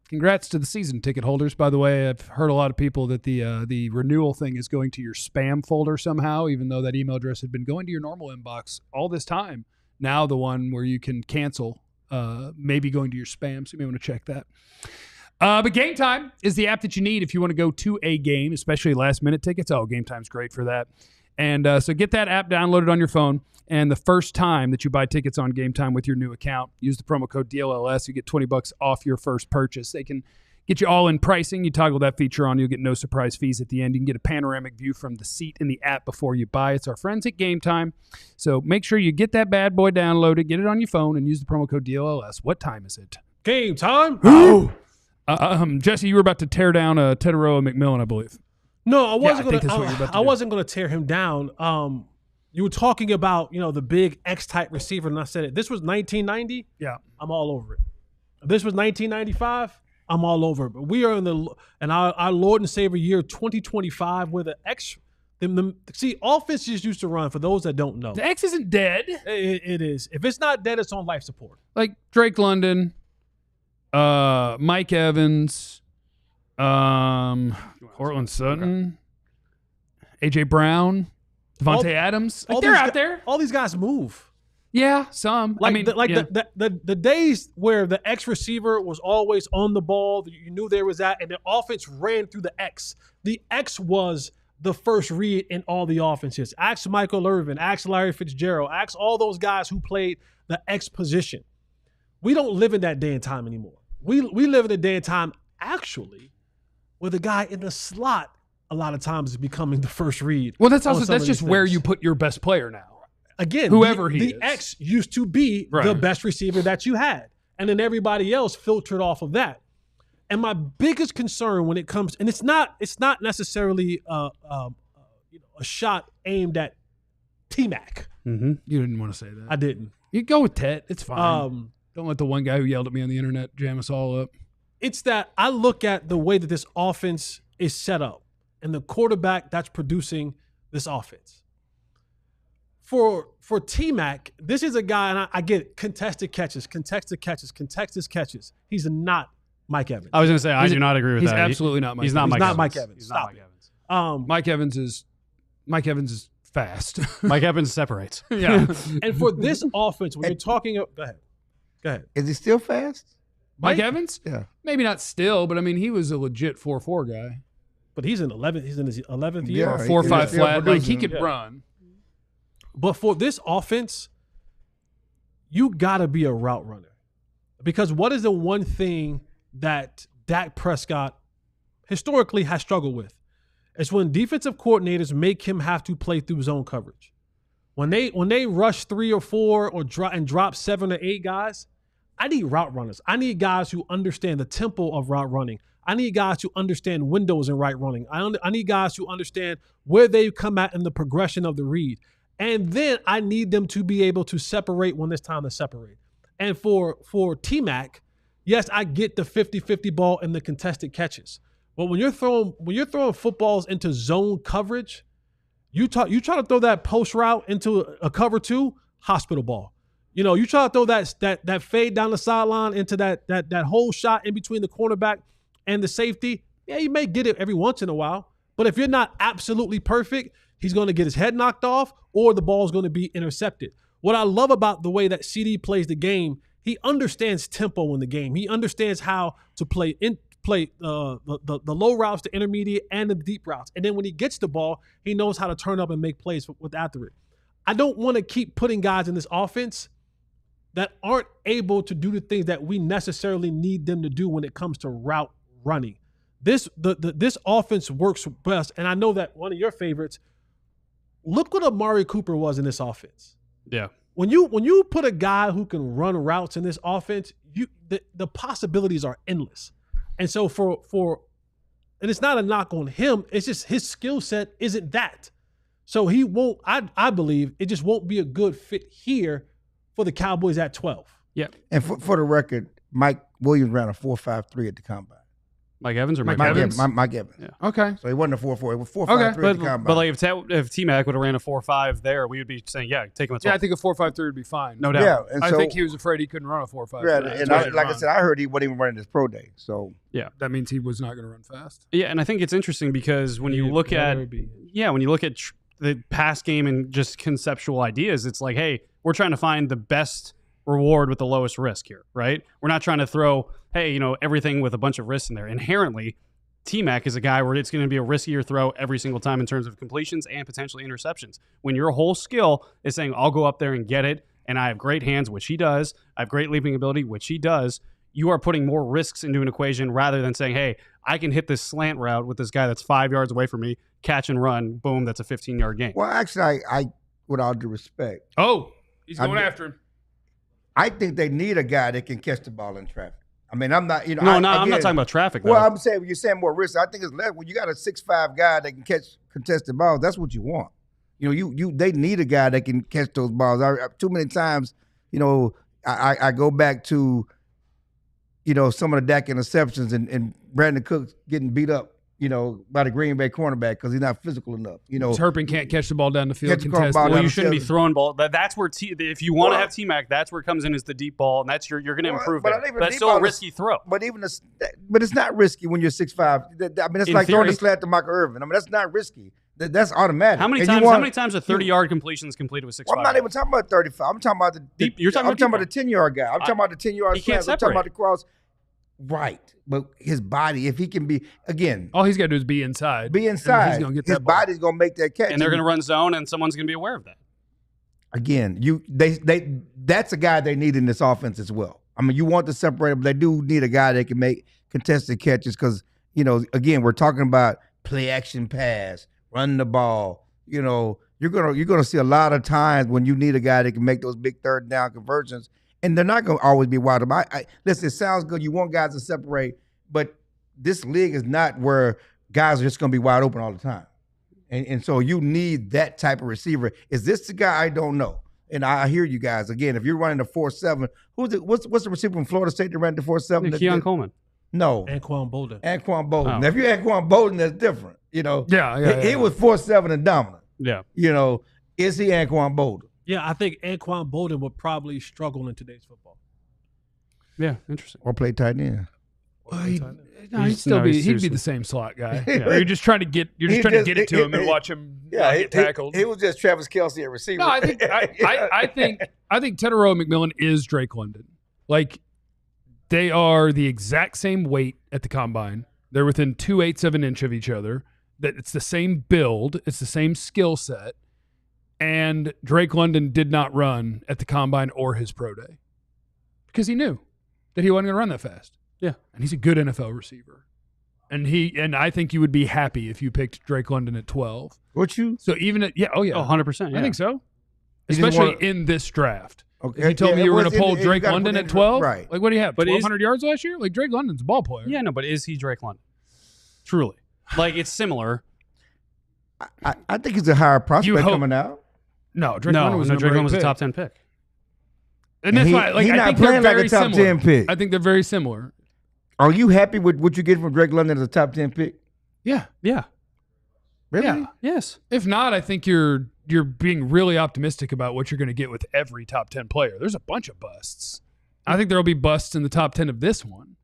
Congrats to the season ticket holders. By the way, I've heard a lot of people that the renewal thing is going to your spam folder somehow, even though that email address had been going to your normal inbox all this time. Now the one where you can cancel maybe going to your spam, so you may want to check that. But Game Time is the app that you need if you want to go to a game, especially last-minute tickets. Oh, Game Time's great for that. And so get that app downloaded on your phone. And the first time that you buy tickets on Game Time with your new account, use the promo code DLLS. You get $20 off your first purchase. They can get you all in pricing. You toggle that feature on. You'll get no surprise fees at the end. You can get a panoramic view from the seat in the app before you buy. It's our friends at Game Time. So make sure you get that bad boy downloaded, get it on your phone, and use the promo code DLLS. What time is it? Game time. Jesse, you were about to tear down Tetairoa McMillan, I believe. No, I wasn't I think going that's what you're about to I do. wasn't going to tear him down. You were talking about, the big X-type receiver, and I said it. This was 1990. Yeah. I'm all over it. If this was 1995, I'm all over it. But we are in our Lord and Savior year 2025, where the X. See, offenses used to run, for those that don't know. The X isn't dead. It is. If it's not dead, it's on life support. Like Drake London, Mike Evans, Cortland Sutton, AJ Brown, Devontae Adams. Like they're out there. All these guys move. Yeah, some. The days where the X receiver was always on the ball, you knew there was that, and the offense ran through the X. The X was the first read in all the offenses. Ask Michael Irvin, ask Larry Fitzgerald, ask all those guys who played the X position. We don't live in that day and time anymore. We live in a day and time, actually, where the guy in the slot a lot of times is becoming the first read. Well, that's just where you put your best player now. Again, whoever the X used to be the best receiver that you had, and then everybody else filtered off of that. And my biggest concern when it comes, and it's not necessarily a shot aimed at T-Mac. Mm-hmm. You didn't want to say that. I didn't. You go with Tet. It's fine. Don't let the one guy who yelled at me on the internet jam us all up. It's that I look at the way that this offense is set up and the quarterback that's producing this offense. For T-Mac, this is a guy, and I get it, contested catches. He's not Mike Evans. I was going to say, I do not agree with that. He's absolutely not Mike Evans. He's not Mike Evans. He's not Mike Evans. Mike Evans is fast. Mike Evans separates. Yeah. And for this offense, when you're talking, go ahead. Is he still fast? Mike Evans? Yeah. Maybe not still, but I mean, he was a legit 4.4 guy. But he's in 11th. He's in his 11th year. Yeah, Or 4.5 still flat. Like he producing. could run. But for this offense, you got to be a route runner. Because what is the one thing that Dak Prescott historically has struggled with? It's when defensive coordinators make him have to play through zone coverage. When they rush 3 or 4 or drop 7 or 8 guys, I need route runners. I need guys who understand the tempo of route running. I need guys who understand windows in route running. I need guys who understand where they come at in the progression of the read. And then I need them to be able to separate when it's time to separate. And for T-Mac, yes, I get the 50-50 ball and the contested catches. But when you're throwing footballs into zone coverage, you try to throw that post route into a cover 2, hospital ball. You know, you try to throw that fade down the sideline into that whole shot in between the cornerback and the safety. Yeah, you may get it every once in a while, but if you're not absolutely perfect, he's going to get his head knocked off or the ball is going to be intercepted. What I love about the way that CD plays the game, he understands tempo in the game. He understands how to play the low routes, the intermediate, and the deep routes. And then when he gets the ball, he knows how to turn up and make plays with after it. I don't want to keep putting guys in this offense that aren't able to do the things that we necessarily need them to do when it comes to route running. This offense works best, and I know that one of your favorites. Look what Amari Cooper was in this offense. Yeah. When you put a guy who can run routes in this offense, the possibilities are endless. And so and it's not a knock on him, it's just his skill set isn't that. So he won't, I believe, it just won't be a good fit here for the Cowboys at 12. Yeah. And for the record, Mike Williams ran a 4.53 at the combine. Mike Evans or Mike Mike Evans? Mike Evans. Yeah. Okay. So it wasn't a 4.4. It was 4.53 Okay, at the combine. But like if T-Mac would have ran a 4.5 there, we would be saying, yeah, take him at 12. Yeah, I think a 4.53 would be fine. No doubt. Yeah, and I so, think he was afraid he couldn't run a 4.53. Yeah, and like I said, I heard he wasn't even running his pro day. So that means he was not going to run fast. Yeah, and I think it's interesting because when you look at the pass game and just conceptual ideas, it's like, hey, we're trying to find the best reward with the lowest risk here, right? We're not trying to throw, hey, everything with a bunch of risks in there. Inherently, T-Mac is a guy where it's going to be a riskier throw every single time in terms of completions and potentially interceptions. When your whole skill is saying, I'll go up there and get it, and I have great hands, which he does, I have great leaping ability, which he does, you are putting more risks into an equation rather than saying, hey, I can hit this slant route with this guy that's 5 yards away from me, catch and run, boom, that's a 15-yard gain. Well, actually, I with all due respect. Oh, he's going after him. I think they need a guy that can catch the ball in traffic. I mean, I'm not, I'm not talking about traffic, though. Well, I'm saying, you're saying more risk. I think it's less. When you got a 6'5" guy that can catch contested balls, that's what you want. They need a guy that can catch those balls. Too many times, I go back to, some of the Dak interceptions and Brandon Cooks getting beat up, by the Green Bay cornerback because he's not physical enough. Turpin can't catch the ball down the field. Well, you shouldn't be throwing ball. That's where if you want to have T-Mac, that's where it comes in is the deep ball, and that's you're going to improve it. That's still a risky throw. But but it's not risky when you're 6'5". I mean, it's like throwing a slant to Michael Irvin. I mean, that's not risky. That's automatic. How many times a 30-yard completion is completed with 6'5"? Well, I'm not even talking about 35. I'm talking about You're talking about the 10-yard guy. I'm talking about the 10-yard slant. I'm talking about the cross. Right, but his body, if he can be, again, all he's got to do is be inside. He's gonna get his body's gonna make that catch, and they're gonna run zone, and someone's gonna be aware of that. Again, that's a guy they need in this offense as well. I mean, you want to separate, but they do need a guy that can make contested catches because again, we're talking about play action pass, run the ball. You're gonna see a lot of times when you need a guy that can make those big third down conversions. And they're not going to always be wide open. Listen, it sounds good. You want guys to separate, but this league is not where guys are just going to be wide open all the time. And so you need that type of receiver. Is this the guy? I don't know. And I hear you guys. Again, if you're running the 4.7, what's the receiver from Florida State that ran the 4.7? Keon Coleman. No. Anquan Bolden. Oh. Now, if you're Anquan Bolden, that's different. He was 4.7 and dominant. Yeah. Is he Anquan Bolden? Yeah, I think Anquan Bolden would probably struggle in today's football. Yeah, interesting. Or play tight end. He'd be the same slot guy. Yeah. You're just trying to get it to him and watch him get tackled. He was just Travis Kelce at receiver. No, I think Tetairoa McMillan is Drake London. Like, they are the exact same weight at the combine. They're within 2/8 of an inch of each other. That it's the same build. It's the same skill set. And Drake London did not run at the combine or his pro day because he knew that he wasn't going to run that fast. Yeah. And he's a good NFL receiver. And I think you would be happy if you picked Drake London at 12. Would you? So even at, 100%. Yeah. I think so. Especially in this draft. Okay. If you told me you were going to pull Drake London at 12, right. Like what do you have? 1,200 yards last year? Like Drake London's a ball player. Yeah, no, but is he Drake London? Truly. Like it's similar. I think he's a higher prospect coming out. No, Drake London was a top 10 pick. And that's why, like, he's I not think playing they're like very a top similar. 10 pick. I think they're very similar. Are you happy with what you get from Drake London as a top 10 pick? Yeah. Yeah. Really? Yeah. Yes. If not, I think you're being really optimistic about what you're going to get with every top 10 player. There's a bunch of busts. I think there'll be busts in the top 10 of this one.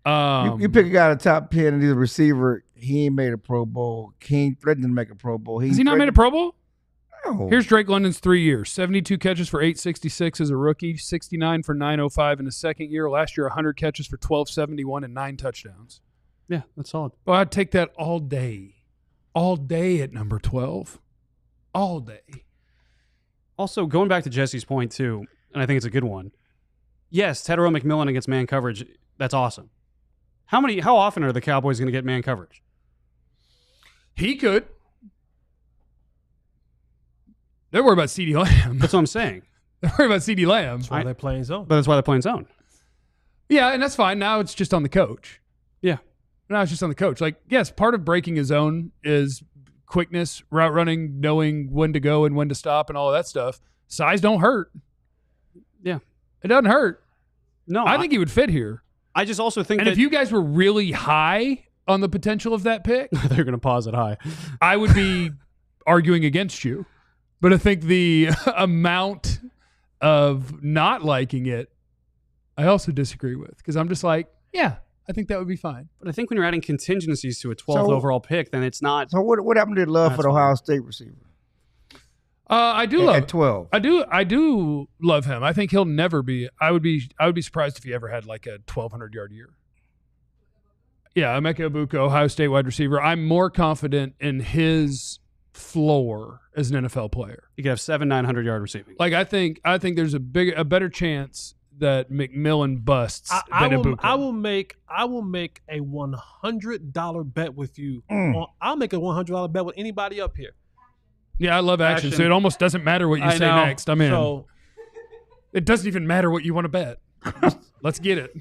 You pick a guy at the top 10 and he's a receiver. He ain't made a Pro Bowl. He ain't threatened to make a Pro Bowl. Has he not made a Pro Bowl? No. Here's Drake London's 3 years. 72 catches for 866 as a rookie, 69 for 905 in his second year. Last year, 100 catches for 1271 and 9 touchdowns. Yeah, that's solid. Well, I'd take that all day. All day at number 12. All day. Also, going back to Jesse's point, too, and I think it's a good one. Yes, Tetairoa McMillan against man coverage, that's awesome. How often are the Cowboys going to get man coverage? He could. They're worried about CeeDee Lamb. That's what I'm saying. They're worried about CeeDee Lamb. That's why they're playing zone. But that's why they're playing zone. Yeah, and that's fine. Now it's just on the coach. Yeah. Now it's just on the coach. Like, yes, part of breaking a zone is quickness, route running, knowing when to go and when to stop and all of that stuff. Size don't hurt. Yeah. It doesn't hurt. No. I think he would fit here. I just also think And that if you guys were really high on the potential of that pick, they're going to pause it high. I would be arguing against you. But I think the amount of not liking it, I also disagree with. Because I'm just like, yeah, I think that would be fine. But I think when you're adding contingencies to a 12th overall pick, then it's not. So what happened to love for the Ohio State receiver? I do love at 12. I do love him. I think he'll never be. I would be surprised if he ever had like a 1,200-yard year. Yeah, Emeka Egbuka, Ohio State wide receiver. I'm more confident in his floor as an NFL player. You could have 900-yard receiving. Like I think there's a better chance that McMillan busts than Egbuka. I will make a $100 bet with you. I'll make a $100 bet with anybody up here. Yeah, I love action, so it almost doesn't matter what you say next. I'm in. So, it doesn't even matter what you want to bet. Let's get it.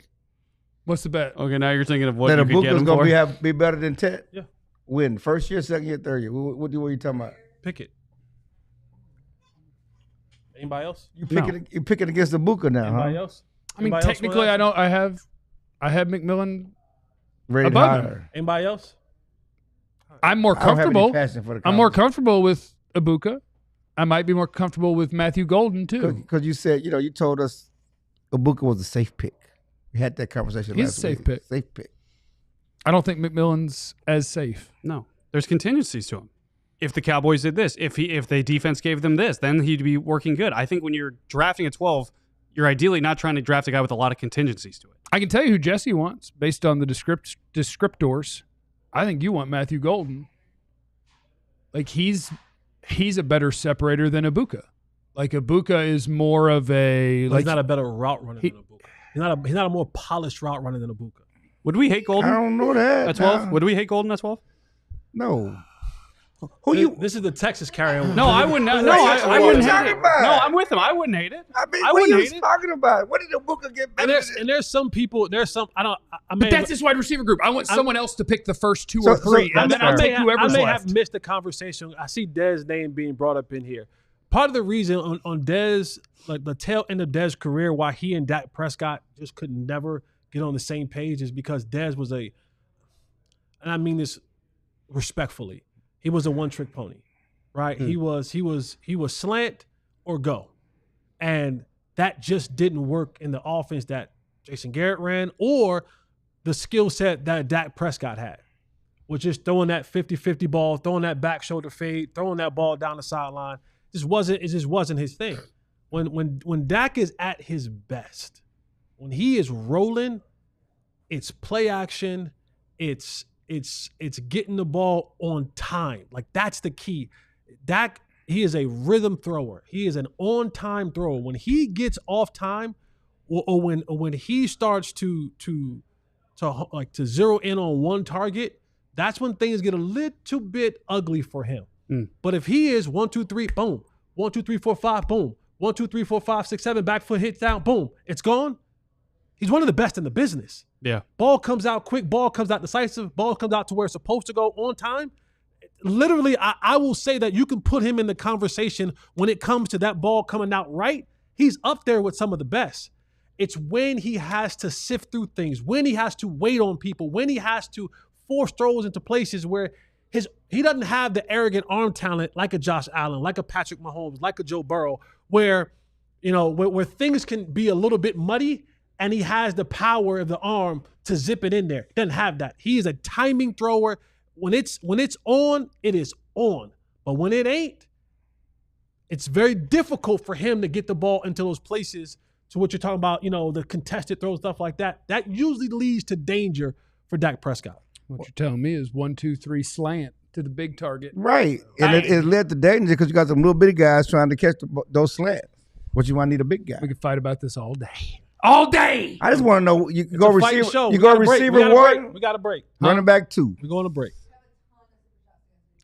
What's the bet? Okay, now you're thinking of what that you could get him for. Going to be better than Ted? Yeah. Win. First year, second year, third year. What are you talking about? Pick it. Anybody else? You picking against Egbuka now, Anybody huh? else? I mean, Anybody else technically, wanna I have McMillan Rated above higher. him. Anybody else? I'm more I don't have any comfortable. passion for the I'm more conversation. comfortable with Egbuka. I might be more comfortable with Matthew Golden too. Because you said, you told us Egbuka was a safe pick. We had that conversation He's last a safe week. pick. Safe pick. I don't think McMillan's as safe. No, there's contingencies to him. If the Cowboys did this, if the defense gave them this, then he'd be working good. I think when you're drafting at 12, you're ideally not trying to draft a guy with a lot of contingencies to it. I can tell you who Jesse wants based on the descriptors. I think you want Matthew Golden. Like he's a better separator than Egbuka. Like Egbuka is more of a He's not a better route runner than Egbuka. He's not a more polished route runner than Egbuka. Would we hate Golden I don't know that. at 12? Nah. Would we hate Golden at 12? No. This is the Texas carrier. No, I wouldn't. No, What I are you wouldn't hate talking it. about? No, I'm with him. I wouldn't hate it. I mean, I what are wouldn't you hate it. talking about? What did Egbuka get better? And there's some people. I But that's his wide receiver group. I want someone else to pick the first two So- or three, so and then I'll take I whoever's may left. have missed the conversation. I see Dez's name being brought up in here. Part of the reason on Dez, like the tail end of Dez's career, why he and Dak Prescott just could never get on the same page is because Dez was and I mean this respectfully, he was a one-trick pony, right? He was slant or go, and that just didn't work in the offense that Jason Garrett ran or the skill set that Dak Prescott had. Was just throwing that 50-50 ball, throwing that back shoulder fade, throwing that ball down the sideline. It just wasn't his thing. When Dak is at his best, when he is rolling, it's play action, it's getting the ball on time. Like that's the key. Dak, he is a rhythm thrower. He is an on-time thrower. When he gets off time, or when he starts to zero in on one target, that's when things get a little bit ugly for him. But if he is 1, 2, 3, boom, 1, 2, 3, 4, 5, boom, 1, 2, 3, 4, 5, 6, 7, back foot hits down, boom, it's gone. He's one of the best in the business. Yeah. Ball comes out quick, ball comes out decisive, ball comes out to where it's supposed to go on time. Literally, I will say that you can put him in the conversation when it comes to that ball coming out right. He's up there with some of the best. It's when he has to sift through things, when he has to wait on people, when he has to force throws into places where he doesn't have the arrogant arm talent like a Josh Allen, like a Patrick Mahomes, like a Joe Burrow, where things can be a little bit muddy, and he has the power of the arm to zip it in there. Doesn't have that. He is a timing thrower. When it's on, it is on. But when it ain't, it's very difficult for him to get the ball into those places. To what you're talking about, the contested throws, stuff like that. That usually leads to danger for Dak Prescott. What you're telling me is 1, 2, 3 slant to the big target. Right. And it led to danger because you got some little bitty guys trying to catch those slants. What you want to need a big guy. We could fight about this all day. All day. I just want to know, you go receiver, show. you go receiver 1, we got a break. running back 2. We're going to break.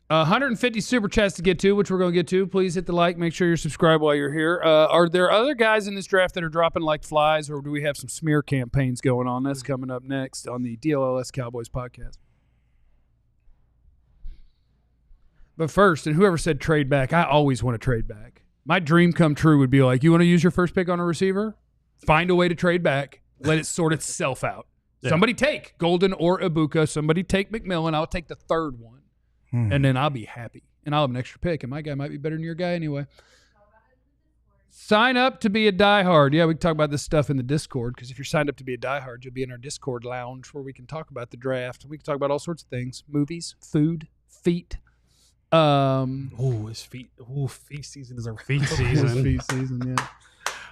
150 super chats to get to, which we're going to get to. Please hit the like. Make sure you're subscribed while you're here. Are there other guys in this draft that are dropping like flies, or do we have some smear campaigns going on? That's coming up next on the DLLS Cowboys Podcast. But first, and whoever said trade back, I always want to trade back. My dream come true would be like, you want to use your first pick on a receiver? Find a way to trade back. Let it sort itself out. Yeah. Somebody take Golden or Ibuka. Somebody take McMillan. I'll take the third one. And then I'll be happy. And I'll have an extra pick. And my guy might be better than your guy anyway. Sign up to be a diehard. Yeah, we can talk about this stuff in the Discord, because if you're signed up to be a diehard, you'll be in our Discord lounge where we can talk about the draft. We can talk about all sorts of things. Movies, food, feet. It's feet. Feet season is a feet season. Feet season, yeah.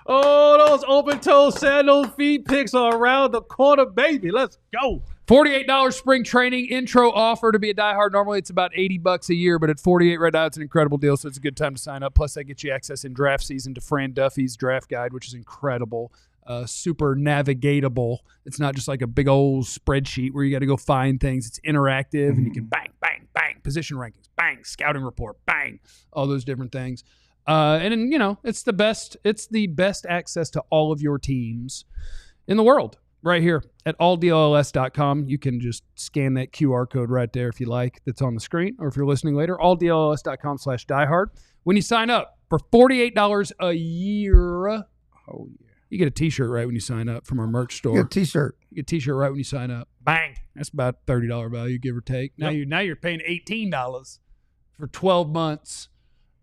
Oh, those open-toe sandal feet picks are around the corner, baby. Let's go. $48 spring training intro offer to be a diehard. Normally it's about $80 a year, but at $48 right now it's an incredible deal, so it's a good time to sign up. Plus, that gets you access in draft season to Fran Duffy's draft guide, which is incredible. Super navigatable. It's not just like a big old spreadsheet where you got to go find things. It's interactive, and you can bang, bang, bang, position rankings, bang, scouting report, bang, all those different things. And then, it's the best access to all of your teams in the world right here at alldlls.com. You can just scan that QR code right there if you like, that's on the screen, or if you're listening later, alldlls.com/diehard. When you sign up for $48 a year, you get a t-shirt right when you sign up from our merch store. You get a t-shirt. You get a t-shirt right when you sign up. Bang. That's about $30 value, give or take. Now you're paying $18 for 12 months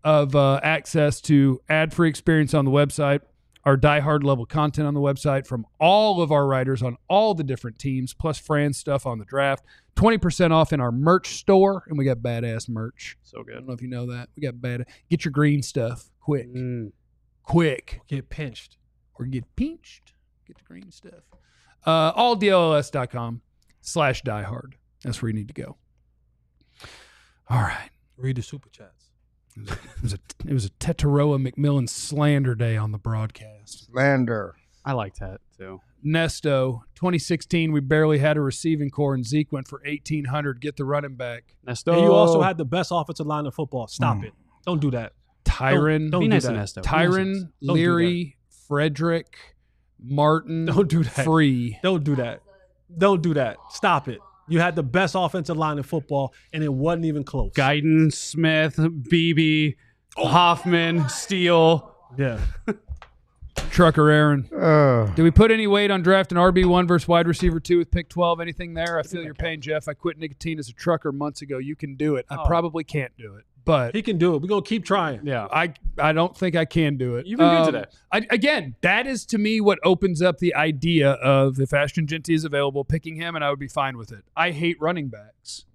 of access to ad-free experience on the website, our diehard level content on the website from all of our writers on all the different teams, plus Fran's stuff on the draft. 20% off in our merch store, and we got badass merch. So good. I don't know if you know that. We got get your green stuff quick. Quick. Get pinched. Or get pinched. Get the green stuff. alldlls.com/diehard. That's where you need to go. All right. Read the super chats. It was a Tetairoa McMillan slander day on the broadcast. Slander. I like that too. Nesto, 2016, we barely had a receiving core, and Zeke went for 1,800. Get the running back. Nesto. And you also had the best offensive line in football. Stop it. Don't do that. Tyron. Don't be do nice that. to Nesto. Tyron, Leary, Frederick, Martin, Don't do that. Free. Don't do that. Don't do that. Stop it. You had the best offensive line in football, and it wasn't even close. Guyton, Smith, Beebe, Hoffman, Steele. Yeah. Trucker Aaron. Did we put any weight on drafting RB1 versus wide receiver 2 with pick 12? Anything there? I feel your pain, Jeff. I quit nicotine as a trucker months ago. You can do it. I probably can't do it, but He can do it. We're going to keep trying. Yeah. I don't think I can do it. You've been good today. Again, that is to me what opens up the idea of, if Ashton Jeanty is available, picking him, and I would be fine with it. I hate running backs.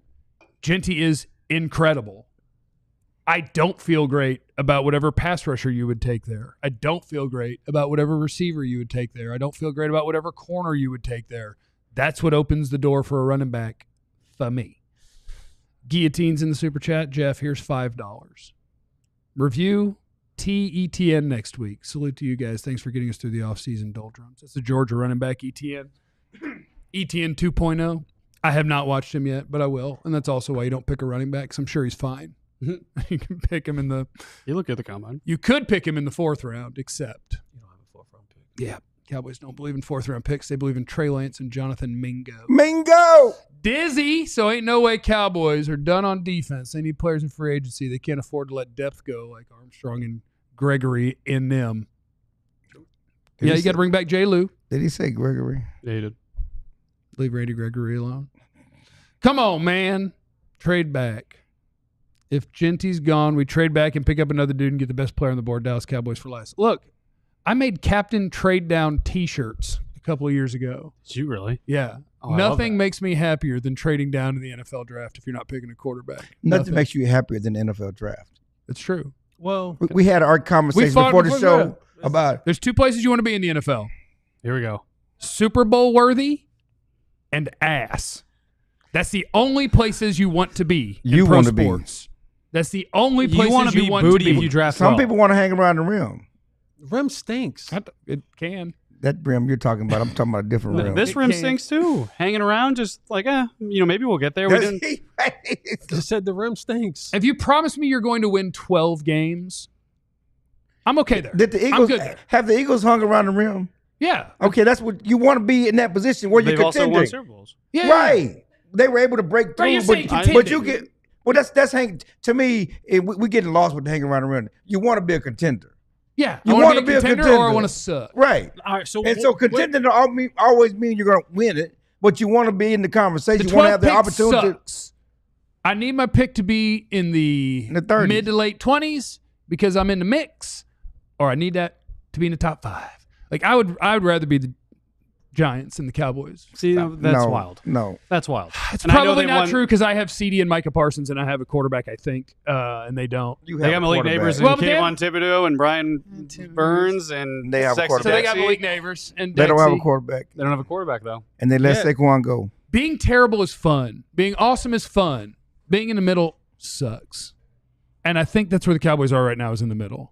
Jeanty is incredible. I don't feel great about whatever pass rusher you would take there. I don't feel great about whatever receiver you would take there. I don't feel great about whatever corner you would take there. That's what opens the door for a running back for me. Guillotines in the super chat. Jeff, here's $5. Review ETN next week. Salute to you guys. Thanks for getting us through the offseason doldrums. That's the Georgia running back, ETN. ETN 2.0. I have not watched him yet, but I will. And that's also why you don't pick a running back, because I'm sure he's fine. You can pick him in the... You look at the combine. You could pick him in the 4th round, except... You don't have a 4th round pick. Yeah. Cowboys don't believe in 4th round picks. They believe in Trey Lance and Jonathan Mingo. Mingo! Dizzy! So ain't no way Cowboys are done on defense. They need players in free agency. They can't afford to let depth go like Armstrong and Gregory in them. Yeah, you got to bring back J. Lou. Did he say Gregory? Yeah, he did. Leave Randy Gregory alone. Come on, man. Trade back. If Genty's gone, we trade back and pick up another dude and get the best player on the board, Dallas Cowboys for less. Look, I made captain trade down T-shirts a couple of years ago. Did you really? Yeah. Oh, Nothing makes me happier than trading down to the NFL draft if you're not picking a quarterback. Nothing makes you happier than the NFL draft. It's true. Well, We had our conversation before the show about There's two places you want to be in the NFL. Here we go. Super Bowl worthy and ass. That's the only places you want to be in pro sports. That's the only places You want to be booty if you draft some well. people want to hang around the rim. rim stinks. It can. That rim you're talking about, I'm talking about a different rim. This rim stinks too. Hanging around, just like, maybe we'll get there. We didn't. Just said the rim stinks. If you promise me you're going to win 12 games, I'm okay there. Did the I'm Eagles good there. have the Eagles hung around the rim? Yeah. Okay, that's what you want to be in that position where you're They've also contending. won Super Bowls. Yeah. Right. They were able to break through, you're saying but contending. you get that's hang to me. We're getting lost with hanging around the rim. You want to be a contender, Yeah. You I want wanna to be a contender, or I want to suck. right? All right, so And so contending always mean you're going to win it, but you want to be in the conversation. The You want to 12th have the pick opportunity. sucks. I need my pick to be in the 30s. mid to late 20s because I'm in the mix, or I need that to be in the top 5. Like I would rather be the Giants and the Cowboys. See, that's wild. No, That's wild. It's And I know probably they not won- true because I have CD and Micah Parsons, and I have a quarterback, I think, and they don't. you They have got a Malik quarterback. Neighbors and Well, but they Kayvon Thibodeau and Brian Burns and They have a Sexton quarterback. So they got Dexy. Malik Neighbors and They don't have a Dexy. quarterback, They don't have a quarterback though. and they let Yeah. Saquon go. Being terrible is fun. Being awesome is fun. Being in the middle sucks. And I think that's where the Cowboys are right now, is in the middle.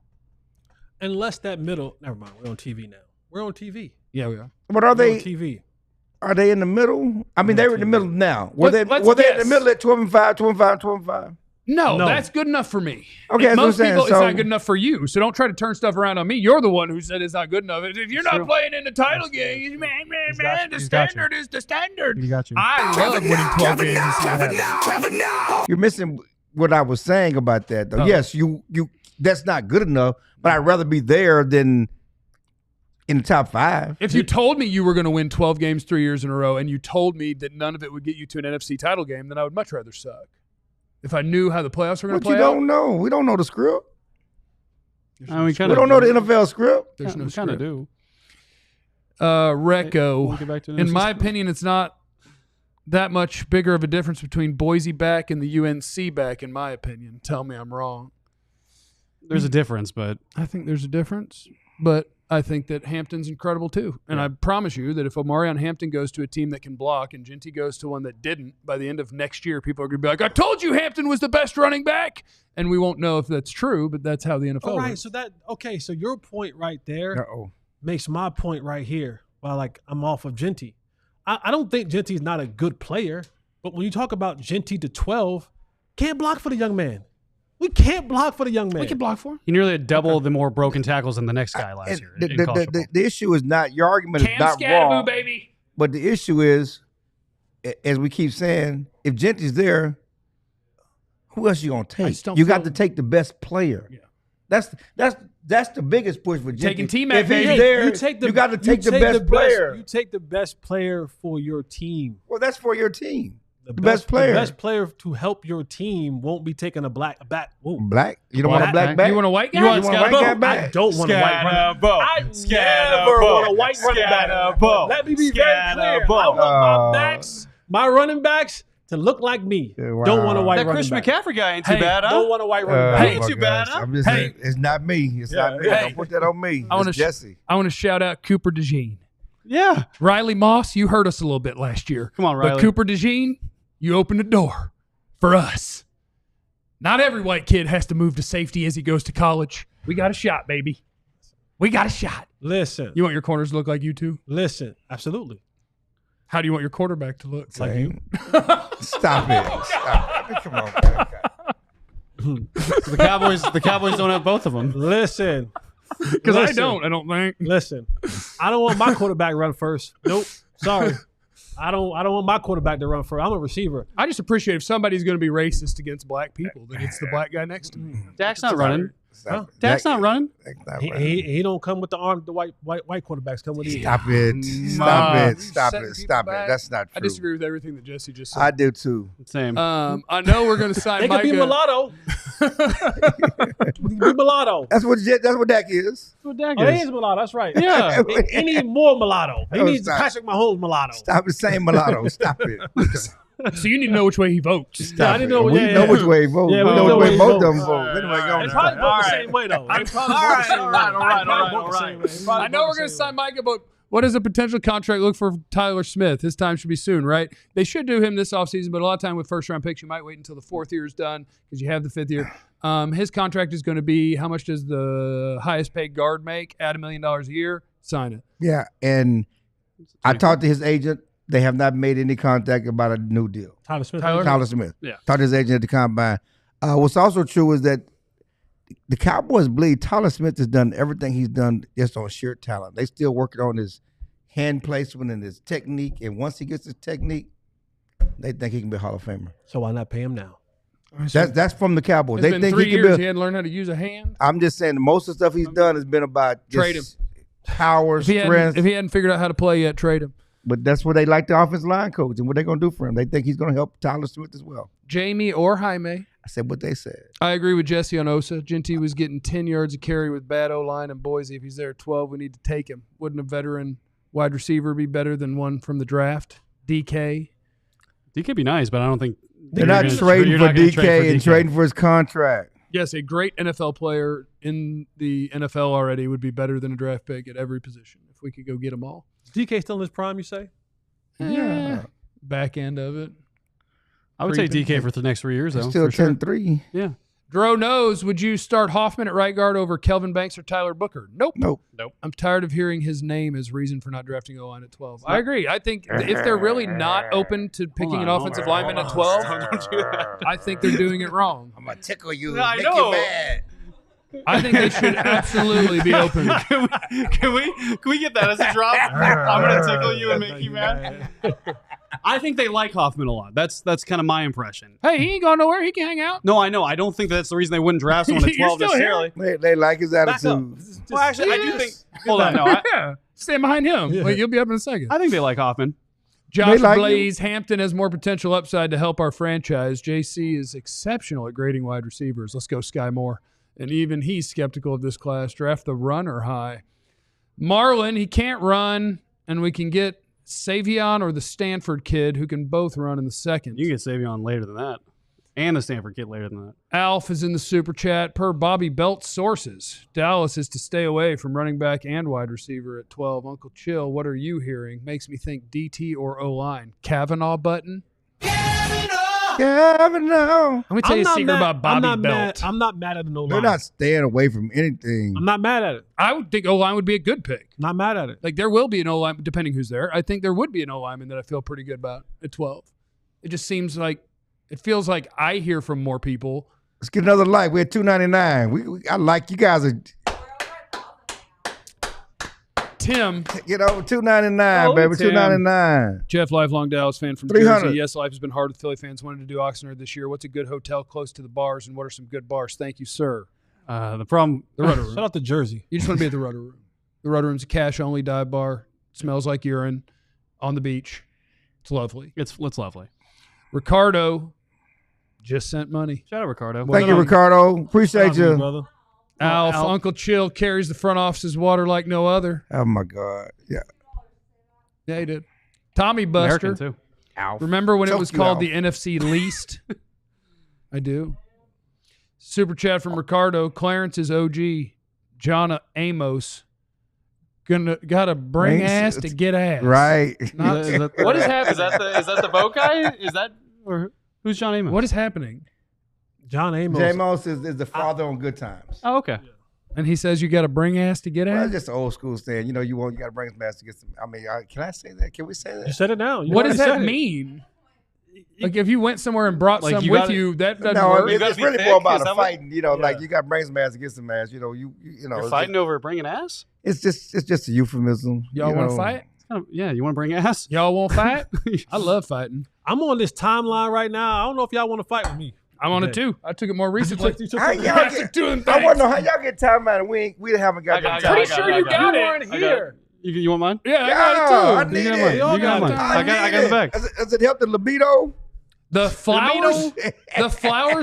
unless that middle, never mind. We're on TV now. We're on TV. Yeah, we are. But are We're on they? TV. Are they in the middle? I mean, they were in the middle now. Were they? Let's Were they in guess. the middle at 12-5, 12-5, 12-5? No, No. that's good enough for me. Okay, that's what I'm most saying. people, it's So- not good enough for you. So don't try to turn stuff around on me. You're the one who said it's not good enough. If you're not playing in the title game, man, the standard is the standard. He got you. I love winning 12 games. and see what happens. You're missing what I was saying about that, though. Oh. Yes, you. That's not good enough. But I'd rather be there than in the top 5. If you told me you were going to win 12 games 3 years in a row, and you told me that none of it would get you to an NFC title game, then I would much rather suck. If I knew how the playoffs were going But to you play out, don't know. We don't know the script. We We don't know the NFL script. there's no we kind of script. do. Recco. We'll get back to the In NFC my script. opinion, it's not that much bigger of a difference between Boise back and the UNC back, in my opinion. Tell me I'm wrong. There's a difference, but I think there's a difference, but I think that Hampton's incredible too. And I promise you that if Omarion Hampton goes to a team that can block and Genty goes to one that didn't, by the end of next year, people are going to be like, I told you Hampton was the best running back. And we won't know if that's true, but that's how the NFL All right, works. so your point right there Uh-oh. makes my point right here. While I'm off of Genty. I don't think Genty's not a good player, but when you talk about Genty to 12, can't block for the young man. We can't block for the young man. We can block for him. he nearly had double the more broken tackles than the next guy last And year. the, in the, college the, football. the issue is not, your argument is Cam not Scadaboo, wrong. baby. But the issue is, as we keep saying, if Genty's there, who else you gonna take? just don't You got feel- to take the best player. Yeah. That's the biggest push for Genty. Taking T-Mac, If he's baby. there, you you got to take the best player. You take the best player for your team. Well, that's for your team. The best player. The best player to help your team won't be taking a black. Black? You don't want a black back? You want a white guy? You want a white guy I back? don't want a white running back. I never want a white running back. Let me be very clear. I want my running backs to look like me. Yeah, wow. Don't want a white that running Chris back. McCaffrey guy ain't too Hey, bad, huh? Don't want a white running back. Ain't my too bad, huh? I'm just Hey. it's not me. It's not me. Hey. Don't put that on me. I wanna It's Jesse. I want to shout out Cooper DeJean. Yeah. Riley Moss, you hurt us a little bit last year. Come on, But Riley. Cooper DeJean, you opened the door for us. Not every white kid has to move to safety as he goes to college. We got a shot, baby. We got a shot. Listen. You want your corners to look like you two? Listen. Absolutely. How do you want your quarterback to look? Like you. Stop it. Stop it. Come on, man. The Cowboys don't have both of them. Listen. Because I Listen. don't think. Listen. I don't want my quarterback to run first. Nope. Sorry. I don't want my quarterback to run first. I'm a receiver. I just appreciate if somebody's going to be racist against black people, that it's the black guy next to me. Dak's not running. Stop it. Dak's not running. Dak's not He, running. he don't come with the arm. The white quarterbacks come with these. Stop it. Stop it. Stop Setting it. people Stop it. back. That's not I true. disagree with everything that Jesse just said. I do too. Same. I know we're going to sign They could Micah. be mulatto. Be mulatto. That's what Dak is. That's what Dak Oh, he is. is mulatto. That's right. Yeah. He needs more mulatto. He Oh, needs stop. Patrick Mahomes mulatto. Stop it saying mulatto. Stop it. So you need to know which way he votes. Stop I it. didn't know- We yeah, know yeah. which way he votes. Yeah, we we know know which way he both of votes. them vote. Anyway, go They on. probably vote All the right. same way, though. They probably All vote the right, same all way. right, all right, They probably all right, vote the all same right. way. They probably I know vote we're the going to same sign way. Micah, but what does a potential contract look for Tyler Smith? His time should be soon, right? They should do him this offseason, but a lot of time with first-round picks, you might wait until the fourth year is done because you have the fifth year. His contract is going to be, how much does the highest-paid guard make? Add $1 million a year, sign it. Yeah, and I talked to his agent. They have not made any contact about a new deal. Tyler Smith. Tyler Smith. Yeah. Talked to his agent at the combine. What's also true is that the Cowboys believe Tyler Smith has done everything he's done just on sheer talent. They still working on his hand placement and his technique. And once he gets his technique, they think he can be a Hall of Famer. So why not pay him now? That's from the Cowboys. It's They been think 3 he can years. be. He hadn't learned how to use a hand. I'm just saying most of the stuff he's done has been about just Trade him. power, If he strength. hadn't figured out how to play yet, trade him. But that's what they like the offensive line coach and what they're going to do for him. They think he's going to help Tyler Smith as well. Jamie or Jaime. I said what they said. I agree with Jesse on Osa. Genty was getting 10 yards of carry with bad O-line and Boise. If he's there at 12, we need to take him. Wouldn't a veteran wide receiver be better than one from the draft? DK? DK be nice, but I don't think They're you're not gonna- trading you're for not gonna trade DK for and DK. trading for his contract. Yes, a great NFL player in the NFL already would be better than a draft pick at every position if we could go get them all. DK still in his prime, you say? Yeah. Back end of it. I would say Creeping. DK for the next 3 years, though. Still for sure. 10-3. Yeah. Dro knows, would you start Hoffman at right guard over Kelvin Banks or Tyler Booker? Nope. Nope. I'm tired of hearing his name as reason for not drafting O-line at 12. I agree. I think if they're really not open to picking an offensive lineman at 12, Don't do that. I think they're doing it wrong. I'm going to tickle you. Yeah, I make know. you mad. I think they should absolutely be open. Can we get that as a drop? I'm gonna tickle you and make you mad. I think they like Hoffman a lot. That's kind of my impression. Hey, he ain't going nowhere. He can hang out. No, I know. I don't think that's the reason they wouldn't draft someone at You're 12 still here. necessarily. They like his Back up. attitude. Well, actually, I do think. Hold on, no. Yeah. Stand behind him. Yeah. Wait, you'll be up in a second. I think they like Hoffman. Josh like Blaze, Hampton has more potential upside to help our franchise. JC is exceptional at grading wide receivers. Let's go Sky Moore. And even he's skeptical of this class. Draft the runner high. Marlon, he can't run, and we can get Savion or the Stanford kid who can both run in the second. You can get Savion later than that. And the Stanford kid later than that. Alf is in the super chat. Per Bobby Belt sources, Dallas is to stay away from running back and wide receiver at 12. Uncle Chill, what are you hearing? Makes me think DT or O-line. Kavanaugh button? Kavanaugh. Let me tell you a secret about Bobby Belt. I'm not mad at the no They're line. not staying away from anything. I'm not mad at it. I would think O-line would be a good pick. Not mad at it. Like, there will be an O-line, depending who's there. I think there would be an O-lineman that I feel pretty good about at 12. It just seems like, it feels like I hear from more people. Let's get another like. We're at $2.99. I like you guys are, Tim, $2.99, baby. Tim. $2.99. Jeff, lifelong Dallas fan from 300. Jersey. Yes, life has been hard with Philly fans. Wanted to do Oxnard this year. What's a good hotel close to the bars, and what are some good bars? Thank you, sir. The problem. The Rudder Shout Room. out to Jersey. You just want to be at the Rudder Room. The Rudder Room's a cash-only dive bar. Smells like urine on the beach. It's lovely. It's lovely. Ricardo just sent money. Shout out Ricardo. Thank you, Ricardo. Appreciate Shout out to you. brother. Alf, Alf. Uncle Chill carries the front office's water like no other. Oh, my God. Yeah. Yeah, he did. Tommy Buster. American, too. Alf. Remember when it Choke was you called out. the NFC least? I do. Super chat from Ricardo. Clarence is OG. John Amos. Gotta bring Bring ass s- to get ass. Right. Not- What is happening? Is that the boat guy? Is that or who's John Amos? What is happening? John Amos. J-Mos is the father on Good Times. Oh, okay. And he says you got to bring ass to get Well, ass. that's just an old school saying. You got to bring some ass to get some. I mean, can I say that? Can we say You that? said it now. You What does already that said it. mean? Like if you went somewhere and brought Like, some you with gotta- you, that doesn't No, work. You gotta it's be really thick? more about Is a that what- fighting. Like you got to bring some ass to get some ass. You know, You're it's fighting over bringing ass? It's just a euphemism. Y'all want to fight? Yeah, you want to bring ass? Y'all want to fight? I love fighting. I'm on this timeline right now. I don't know if y'all want to fight with me. I'm on it too. I took it more recently. How y'all get, I want to know how y'all get time out and we haven't got that time. Pretty sure you got it. You weren't here. You want mine? Yeah, I got it too. I need it. You got mine. I got it in the back. Does it help the libido? The Flowers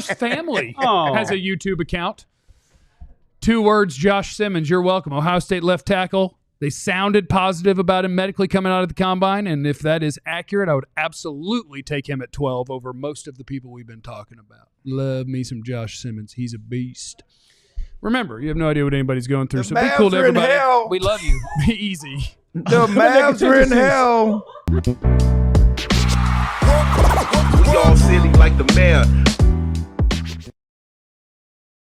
family has a YouTube account. 2 words, Josh Simmons. You're welcome. Ohio State left tackle. They sounded positive about him medically coming out of the combine, and if that is accurate, I would absolutely take him at 12 over most of the people we've been talking about. Love me some Josh Simmons. He's a beast. Remember, you have no idea what anybody's going through, so be cool to everybody. Hell. We love you. Be easy. The Mavs are in hell. We all silly like the mayor.